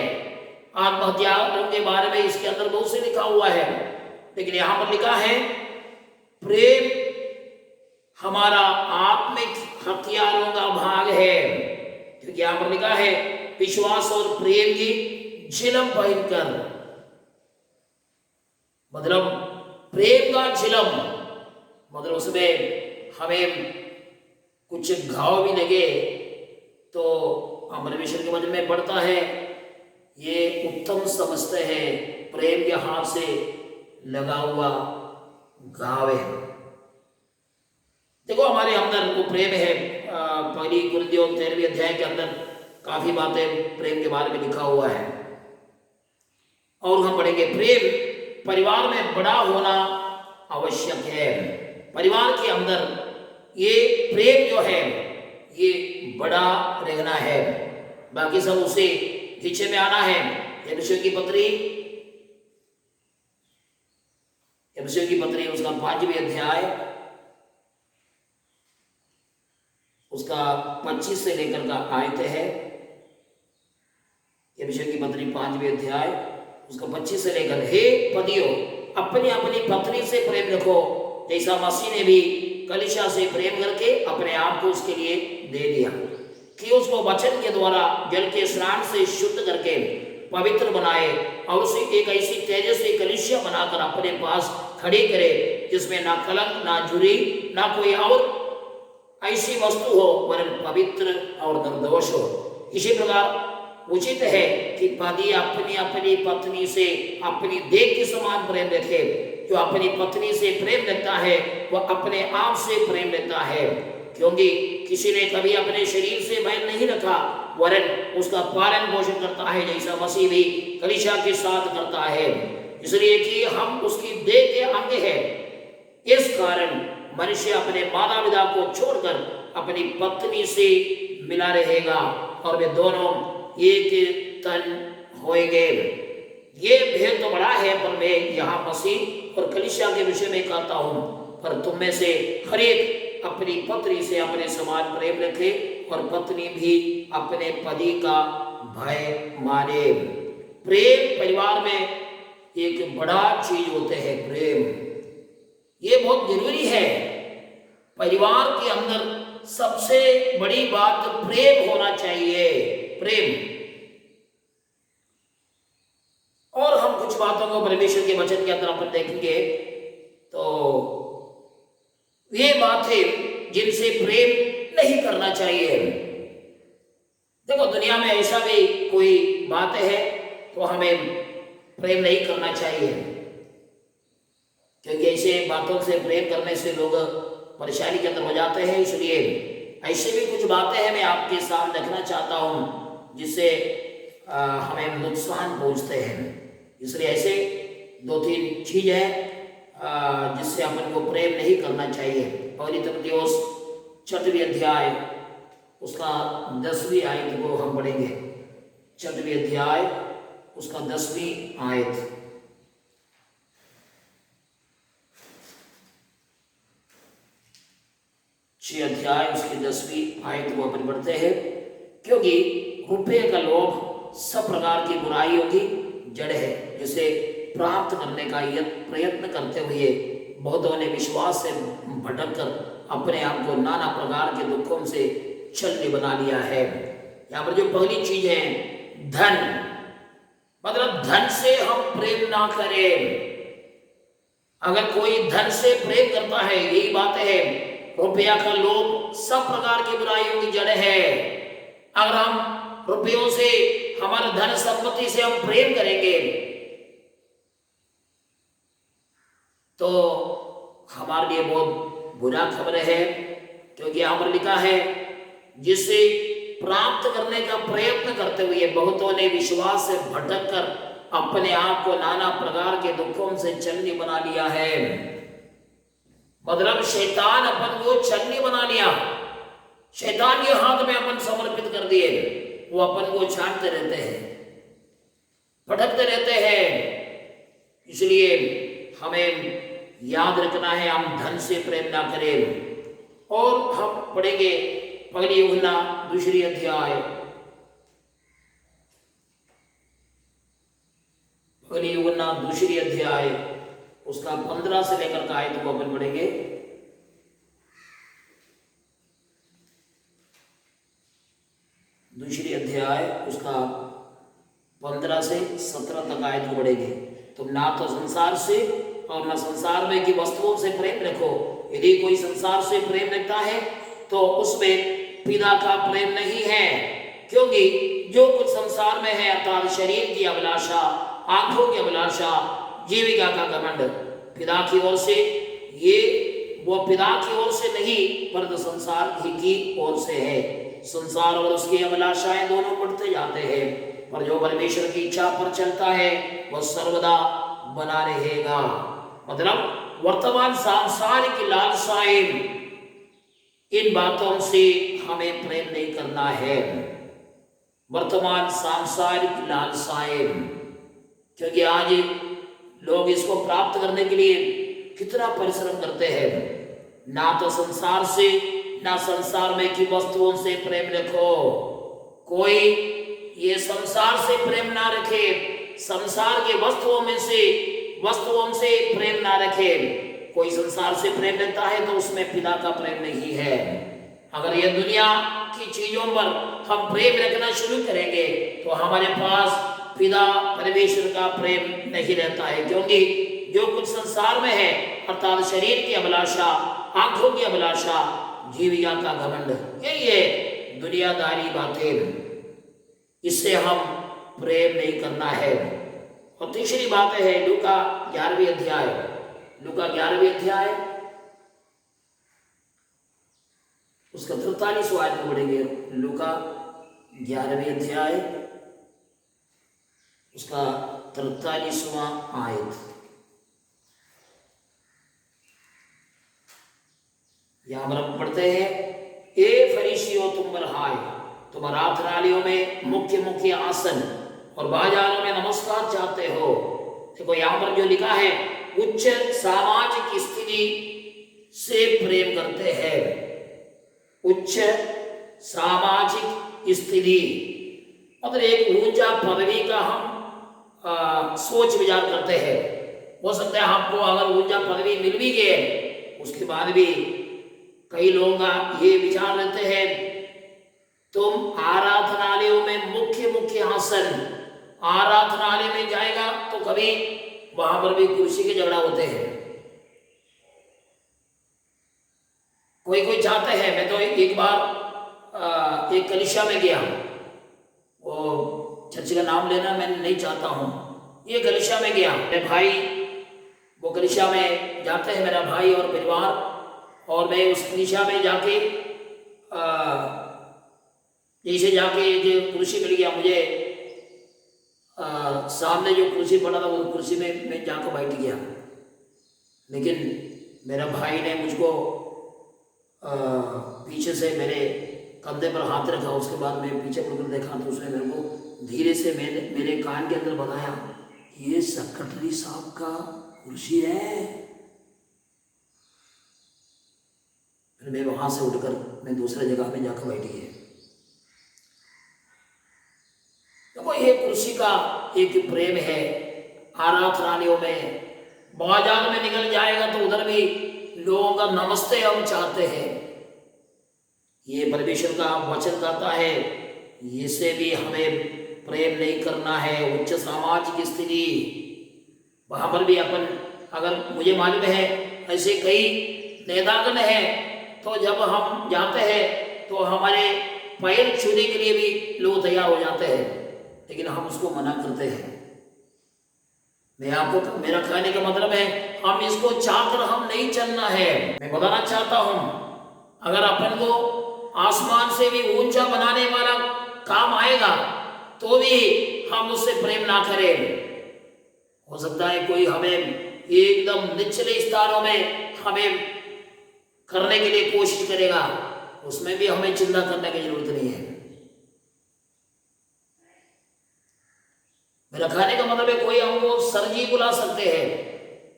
आत्म हथियारों के बारे में इसके अंदर बहुत से लिखा हुआ है, लेकिन यहां पर लिखा है प्रेम हमारा आत्मिक हथियारों का भाग है, क्योंकि यहां पर लिखा है विश्वास और प्रेम की झिलम पहनकर, मतलब प्रेम का झिलम, मतलब उसमें हमें कुछ घाव भी लगे तो परमेश्वर के वचन में पढ़ता है ये उत्तम समझते हैं प्रेम के हाथ से लगा हुआ घाव है। देखो हमारे अंदर वो प्रेम है। पहली कुरिन्थियों 13वें अध्याय के अंदर काफी बातें प्रेम के बारे में लिखा हुआ है। और हम पढ़ेंगे प्रेम परिवार में बड़ा होना आवश्यक है। परिवार के अंदर ये प्रेम जो है ये बड़ा रहना है। बाकी सब उसे पीछे में आना है। एफिसियों की पत्री उसका 5वां अध्याय उसका 25 से लेकर का आयत है। एफिसियों की पत्री 5वां अध्याय उसका 25 से लेकर, हे पतियों अपनी अपनी पत्नी से प्रेम रखो, जैसा मसीह ने भी कलीसिया से प्रेम करके अपने आप को उसके लिए दे दिया, कि उसको वचन के द्वारा जल के स्नान से शुद्ध करके पवित्र बनाए और उसे एक ऐसी तेजस्वी कलीसिया बनाकर अपने पास खड़ी करे, जिसमें ना कलंक, ना झुर्री, ना कोई और ऐसी वस्तु हो, वरन पवित्र और निर्दोष हो। इसी प्रकार उचित है कि पति अपनी अपनी पत्नी से अपनी देह के समान प्रेम रखे। जो अपनी पत्नी से प्रेम रखता है वह अपने आप से प्रेम रखता है, क्योंकि किसी ने कभी अपने शरीर से बैर नहीं रखा, वरन उसका पालन पोषण करता है, जैसा मसीह भी कलीसिया के साथ करता है, इसलिए कि हम उसकी देह के अंग है। इस कारण मनुष्य अपने माता पिता को छोड़कर अपनी पत्नी से मिला रहेगा और वे दोनों एक तन होंगे। ये भेद तो बड़ा है, पर मैं यहाँ मसीह और कलीसिया के विषय में कहता हूँ। पर तुम में से हर एक अपनी पत्नी से अपने समान प्रेम रखे और पत्नी भी अपने पति का भय माने। प्रेम परिवार में एक बड़ा चीज होते हैं। प्रेम ये बहुत जरूरी है। परिवार के अंदर सबसे बड़ी बात प्रेम होना चाहिए, प्रेम। और हम कुछ बातों को परमेश्वर के वचन के अंदर अपन देखेंगे, तो ये बातें जिनसे प्रेम नहीं करना चाहिए। देखो दुनिया में ऐसा भी कोई बात है तो हमें प्रेम नहीं करना चाहिए, क्योंकि ऐसे बातों से प्रेम करने से लोग परेशानी के अंदर हो जाते हैं। इसलिए ऐसे भी कुछ बातें हैं मैं आपके सामने रखना चाहता हूं, जिससे हमें नुकसान पहुंचते हैं। इसलिए ऐसे 2-3 चीज है जिससे अपन को प्रेम नहीं करना चाहिए। पहली तिमुथियुस 6वां अध्याय उसका 10वीं आयत को हम पढ़ेंगे। 6वां अध्याय उसका 10वीं आयत। 6 अध्याय उसकी 10वीं आयत को अपन पढ़ते हैं। क्योंकि रुपये का लोभ सब प्रकार की बुराइयों की जड़ है, जिसे प्राप्त करने का प्रयत्न करते हुए बहुतों ने विश्वास से भटककर अपने आप को नाना प्रकार के दुखों से छलनी बना लिया है। यहाँ पर जो पहली चीज है धन, मतलब धन से हम प्रेम ना करें। अगर कोई धन से प्रेम करता है, यही बात है, रुपया का लोभ सब प्रकार की बुराइयों की जड़ है। अगर हम रुपयों से, हमारे धन संपत्ति से हम प्रेम करेंगे तो हमारे लिए बहुत बुरा खबर है। क्योंकि यहाँ पर लिखा है जिसे प्राप्त करने का प्रयत्न करते हुए बहुतों ने विश्वास से भटककर अपने आप को नाना प्रकार के दुखों से छलनी बना लिया है। मतलब शैतान अपन को छलनी बना लिया, शैतान के हाथ में अपन समर्पित कर दिए। वो अपन को छांटते रहते हैं, भटकते रहते हैं। इसलिए हमें याद रखना है हम धन से प्रेम ना करें। और हम पढ़ेंगे पहली यूहन्ना 2 अध्याय, पहली यूहन्ना 2 अध्याय उसका 15 से लेकर का आयत को अपन पढ़ेंगे। दूसरी अध्याय उसका 15 से 17 तक आयत को पढ़ेंगे। तुम ना तो संसार से और ना संसार में की वस्तुओं से प्रेम रखो। यदि कोई संसार से प्रेम रखता है तो उसमें पिता का प्रेम नहीं है, क्योंकि जो कुछ संसार में है अर्थात शरीर की अभिलाषा, आंखों की अभिलाषा, जीविका का घमंड, पिता की ओर से वो पिता की ओर से नहीं परंतु संसार ही की ओर से है। संसार और उसकी अभिलाषाएं दोनों बढ़ते जाते हैं, पर जो परमेश्वर की इच्छा पर चलता है वह सर्वदा बना रहेगा। मतलब वर्तमान सांसारिक लालसाएं, इन बातों से हमें प्रेम नहीं करना है। वर्तमान सांसारिक लालसाएं, क्योंकि आज लोग इसको प्राप्त करने के लिए कितना परिश्रम करते हैं। ना तो संसार से ना संसार में की वस्तुओं से प्रेम रखो। कोई ये संसार से प्रेम ना रखे, संसार के वस्तुओं से प्रेम ना रखे। कोई संसार से प्रेम रखता है तो उसमें पिता का प्रेम नहीं है। अगर ये दुनिया की चीजों पर हम प्रेम रखना शुरू करेंगे तो हमारे पास पिता परमेश्वर का प्रेम नहीं रहता है, क्योंकि जो कुछ संसार में है अर्थात शरीर की अभिलाषा, आंखों की अभिलाषा, जीविका का घमंड, यही है दुनियादारी बातें। इससे हम प्रेम नहीं करना है। और तीसरी बात है लूका 11वें अध्याय, लूका 11वें अध्याय उसका 43वां आयत को पढ़ेंगे। लूका 11वें अध्याय उसका 43वां आयत। यहां पर हम पढ़ते हैं, ए फरीसियों तुम पर हाय, तुम आराधनालयों में मुख्य आसन और बाजारों में नमस्कार चाहते हो। देखो यहां पर जो लिखा है, उच्च सामाजिक स्थिति से प्रेम करते हैं। उच्च सामाजिक स्थिति मतलब एक ऊंचा पदवी का हम सोच विचार करते हैं। हो सकता है आपको अगर ऊंचा पदवी मिल भी गए, उसके बाद भी कई लोग ये विचार लेते हैं तुम आराधनालयों में मुख्य आसन, आराधनालय में जाएगा तो कभी वहां पर भी कुर्सी के झगड़ा होते हैं। कोई चाहते हैं, मैं तो एक बार एक कलीसिया में गया, वो चर्च का नाम लेना मैं नहीं चाहता हूँ। ये कलीसिया में गया, मेरे भाई वो कलीसिया में जाते हैं, मेरा भाई और परिवार, और मैं उस कलीसिया में जाके जैसे जाके जो कुर्सी मिल गया मुझे, सामने जो कुर्सी पड़ा था वो कुर्सी में मैं जाकर बैठ गया। लेकिन मेरा भाई ने मुझको पीछे से मेरे कंधे पर हाथ रखा। उसके बाद मैं पीछे मुड़कर देखा तो उसने मेरे को धीरे से मेरे कान के अंदर बताया, ये सेक्रेटरी साहब का कुर्सी है। फिर मैं वहां से उठकर मैं दूसरे जगह में जाकर बैठी है। देखो ये कुर्सी का एक प्रेम है। आराधनालयों में, बाजार में निकल जाएगा तो उधर भी लोगों का नमस्ते हम चाहते हैं। ये परमेश्वर का वचन कहता है, इससे भी हमें प्रेम नहीं करना है। उच्च सामाजिक स्थिति, वहां पर भी अपन, अगर मुझे मालूम है ऐसे कई नेतागण हैं, तो जब हम जाते हैं तो हमारे पैर छूने के लिए भी लोग तैयार हो जाते हैं, लेकिन हम उसको मना करते हैं। मैं आपको, मेरा कहने का मतलब है हम इसको चाहकर हम नहीं चलना है। मैं बताना चाहता हूं, अगर अपन को आसमान से भी ऊंचा बनाने वाला काम आएगा तो भी हम उससे प्रेम ना करें। हो सकता है कोई हमें एकदम निचले स्थानों में हमें करने के लिए कोशिश करेगा, उसमें भी हमें चिंता करने की जरूरत नहीं है। मेरा कहने का मतलब है कोई हमको सरजी बुला सकते हैं,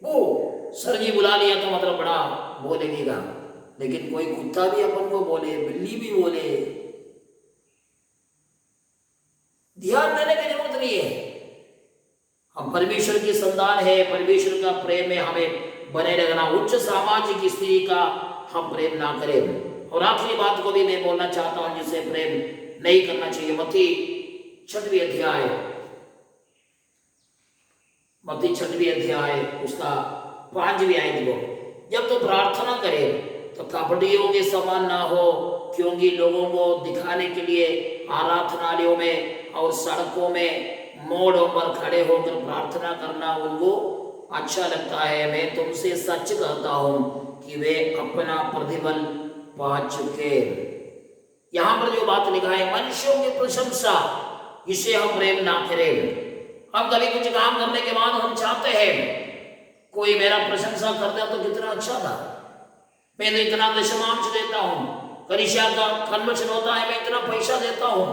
वो सरजी बुला लिया तो मतलब बड़ा बोलेगा, लेकिन कोई कुत्ता भी अपन को बोले, बिल्ली भी बोले, ध्यान देने की जरूरत नहीं है। हम परमेश्वर की संतान है, परमेश्वर का प्रेम में हमें बने रहना। उच्च सामाजिक स्थिति का हम प्रेम ना करें। और आखिरी बात को भी मैं बोलना चाहता हूं जिसे प्रेम नहीं करना चाहिए। मत्ती 6वें अध्याय, मत्ती 6वें अध्याय उसका 5वीं आयत को, जब तो प्रार्थना करें तो कपटियों के समान ना हो, क्योंकि लोगों को दिखाने के लिए आराधनालयों में और सड़कों में मोड़ों पर खड़े होकर प्रार्थना करना उनको अच्छा लगता है। मैं तुमसे सच कहता हूं कि वे अपना प्रतिफल पा चुके। यहां पर जो बात लिखा है, मनुष्यों की प्रशंसा, इसे हम प्रेम ना करें। हम कभी कुछ काम करने के बाद हम चाहते हैं कोई मेरा प्रशंसा कर दे तो कितना अच्छा था, मैं तो इतना दशमांश देता हूं, कलीसिया का कन्वेंशन होता है मैं इतना पैसा देता हूं।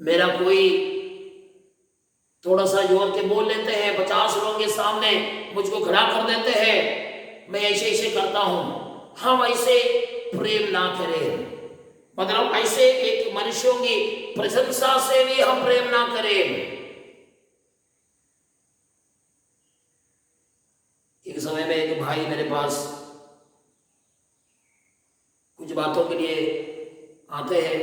मेरा कोई थोड़ा सा जोर के बोल लेते हैं, 50 लोगों के सामने मुझको खड़ा कर देते हैं, मैं ऐसे ऐसे करता हूं। हम ऐसे प्रेम ना करें, मतलब ऐसे एक मनुष्यों की प्रशंसा से भी हम प्रेम ना करें। एक समय में एक भाई मेरे पास कुछ बातों के लिए आते हैं,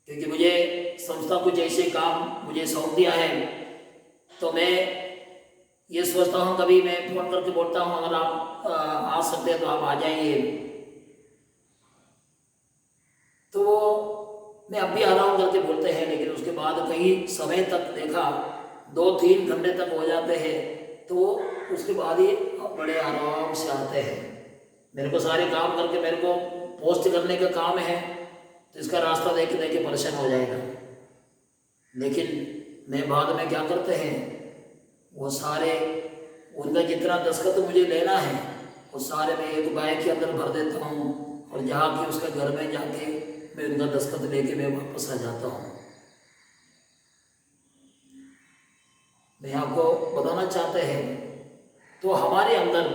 क्योंकि मुझे संस्था कुछ ऐसे काम मुझे सौंप दिया है, तो मैं ये सोचता हूँ, कभी मैं फोन करके बोलता हूँ अगर आप आ सकते हैं तो आप आ जाइए, तो वो मैं अभी आ रहा हूँ करके बोलते हैं, लेकिन उसके बाद कई समय तक देखा 2-3 घंटे तक हो जाते हैं, तो उसके बाद ही बड़े आराम से आते हैं। मेरे को सारे काम करके मेरे को पोस्ट करने का काम है, तो इसका रास्ता देख के परेशान हो जाएगा। लेकिन मैं बाद में क्या करते हैं, वो सारे उनका जितना दस्तखत मुझे लेना है वो सारे मैं एक बैग के अंदर भर देता हूँ, और जाके उसके घर में जाके मैं उनका दस्तखत लेके मैं वापस आ जाता हूँ। मैं आपको बताना चाहते हैं, तो हमारे अंदर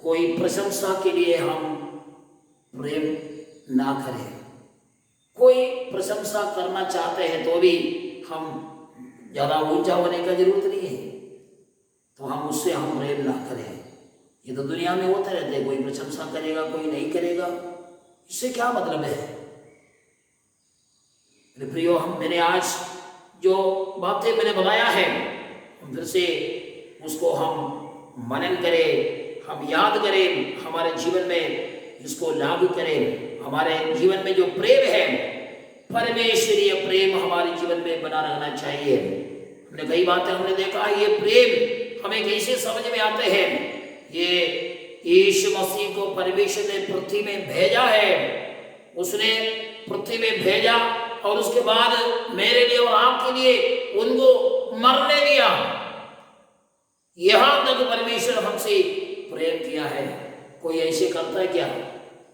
कोई प्रशंसा के लिए हम प्रेम ना करें। कोई प्रशंसा करना चाहते हैं तो भी हम ज़्यादा ऊंचा होने का जरूरत नहीं है, तो हम उससे हम प्रेम ना करें। ये तो दुनिया में होते रहते हैं, कोई प्रशंसा करेगा कोई नहीं करेगा, इससे क्या मतलब है। मेरे प्रियो, मैंने आज जो बातें मैंने बताया है, फिर से उसको हम मनन करें, हम याद करें, हमारे जीवन में इसको लागू करें। हमारे जीवन में जो प्रेम है, परमेश्वरीय प्रेम हमारे जीवन में बना रहना चाहिए। हमने कई बातें हमने देखा है, ये प्रेम हमें कैसे समझ में आते हैं। ये यीशु मसीह को परमेश्वर ने पृथ्वी में भेजा है, उसने पृथ्वी में भेजा और उसके बाद मेरे लिए और आपके लिए उनको मरने दिया। यहां तक परमेश्वर हमसे प्रेम किया है। कोई ऐसे करता है क्या,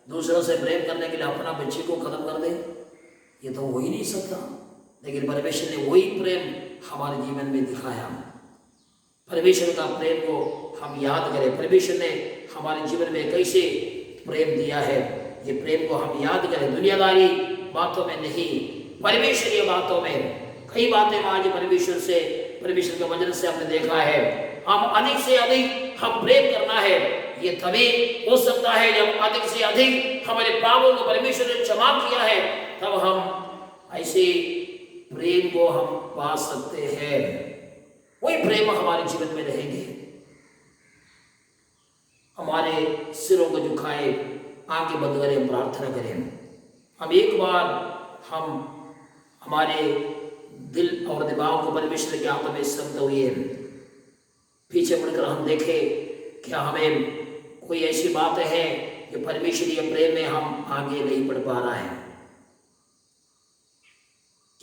दूसरों से प्रेम करने के लिए अपना बच्चे को खत्म कर दे? ये तो हो ही नहीं सकता। लेकिन परमेश्वर ने वही प्रेम हमारे जीवन में दिखाया। परमेश्वर का प्रेम को हम याद करें। परमेश्वर ने हमारे जीवन में कैसे प्रेम दिया है, ये प्रेम को हम याद करें। दुनियादारी बातों में नहीं, परमेश्वरीय बातों में। कई बातें आज परमेश्वर के वचन से हमने देखा है। हम अधिक से अधिक हम प्रेम करना है, ये तभी हो सकता है जब अधिक से अधिक हमारे पापों को परमेश्वर ने क्षमा किया है, तब हम ऐसे प्रेम को हम पा सकते हैं। वही प्रेम हमारे जीवन में रहेंगे। हमारे सिरों को झुकाए, आंखें बंद करें, प्रार्थना करें। हम एक बार हम हमारे दिल और दिमाग को परमेश्वर के हाथ में समझते हुए पीछे मुड़कर हम देखें क्या हमें कोई ऐसी बात है कि परमेश्वरीय प्रेम में हम आगे नहीं बढ़ पा रहा है।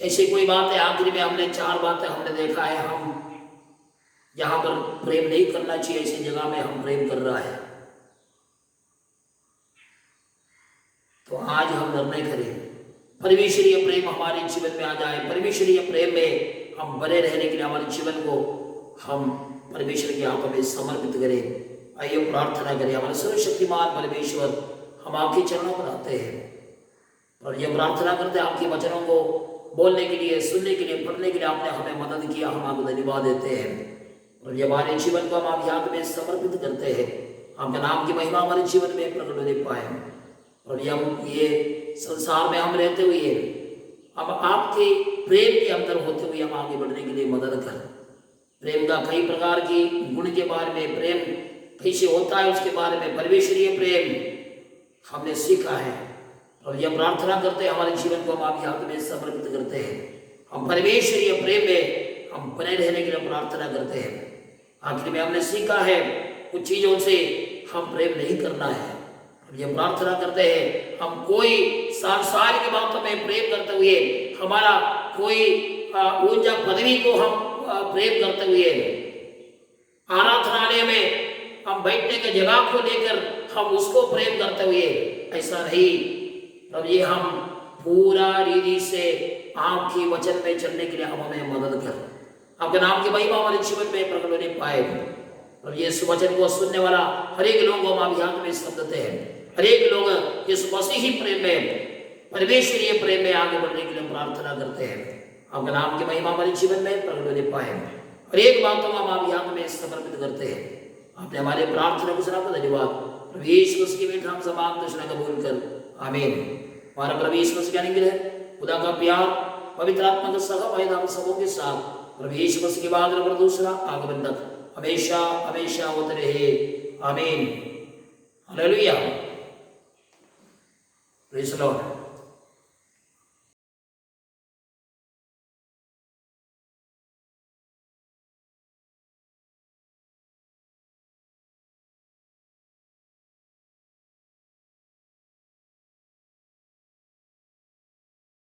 ऐसी कोई बात है, आखिरी में हमने 4 बातें हमने देखा है, हम जहां पर प्रेम नहीं करना चाहिए ऐसी जगह में हम प्रेम कर रहा है। तो आज हम निर्णय करें, परमेश्वरीय प्रेम हमारे जीवन में आ जाए। परमेश्वरीय प्रेम में हम बने रहने के लिए हमारे जीवन को हम परमेश्वर के हाथों में समर्पित करें। आइए प्रार्थना करें। हमारे सर्वशक्तिमान परमेश्वर, हम आपके चरणों पर आते हैं और ये प्रार्थना करते हैं, आपके वचनों को बोलने के लिए, सुनने के लिए, पढ़ने के लिए आपने हमें मदद किया। हम आपको धन्यवाद देते हैं और ये हमारे जीवन को हम आपके हाथ में समर्पित करते हैं। आपके नाम की महिमा हमारे जीवन में प्रकट होने पाए और ये संसार में हम रहते हुए हम आपके प्रेम के अंदर होते हुए हम आगे बढ़ने के लिए मदद कर। प्रेम का कई प्रकार की गुण के बारे में, प्रेम कैसे होता है उसके बारे में, परमेश्वरीय प्रेम हमने सीखा है और यह प्रार्थना करते हैं हमारे जीवन को हम आपके हाथ में समर्पित करते हैं। हम परमेश्वरीय प्रेम में हम बने रहने के लिए प्रार्थना करते हैं। आखिर में हमने सीखा है कुछ चीजों से हम प्रेम नहीं करना है और यह प्रार्थना करते हैं हम कोई सांसारिक बातों में प्रेम करते हुए, हमारा कोई ऊंचा पदवी को हम प्रेम करते हुए, आराधनालय में हम बैठने की जगह को लेकर हम उसको प्रेम करते हुए, ऐसा नहीं। अब ये हम पूरा रीति से आपकी वचन में चलने के लिए आप हमें मदद कर। आपके नाम की महिमा हमारे जीवन में प्रकट होने पाए। और ये वचन को सुनने वाला हर एक लोग हम आप यहाँ में शब्द देते हैं। हर एक लोग इस मसीही प्रेम में, परमेश्वरीय प्रेम में आगे बढ़ने के लिए प्रार्थना करते हैं। आपके नाम की महिमा हमारे जीवन में प्रकट होने पाए। हर एक बात हम आप यहाँ में समर्पित करते हैं। आपने हमारे प्रार्थना को सुना, धन्यवाद। प्रवेश की बेटा हम समाप्त दर्शन कबूल कर, आमीन। हमारा प्रवेश मसीह का अनुग्रह, खुदा का प्यार, पवित्र आत्मा का सहभागिता हम सबों के साथ प्रवेश मसीह के बाद और दूसरा आगमन तक हमेशा हमेशा होते रहे, आमीन। हालेलुया। Praise the Lord.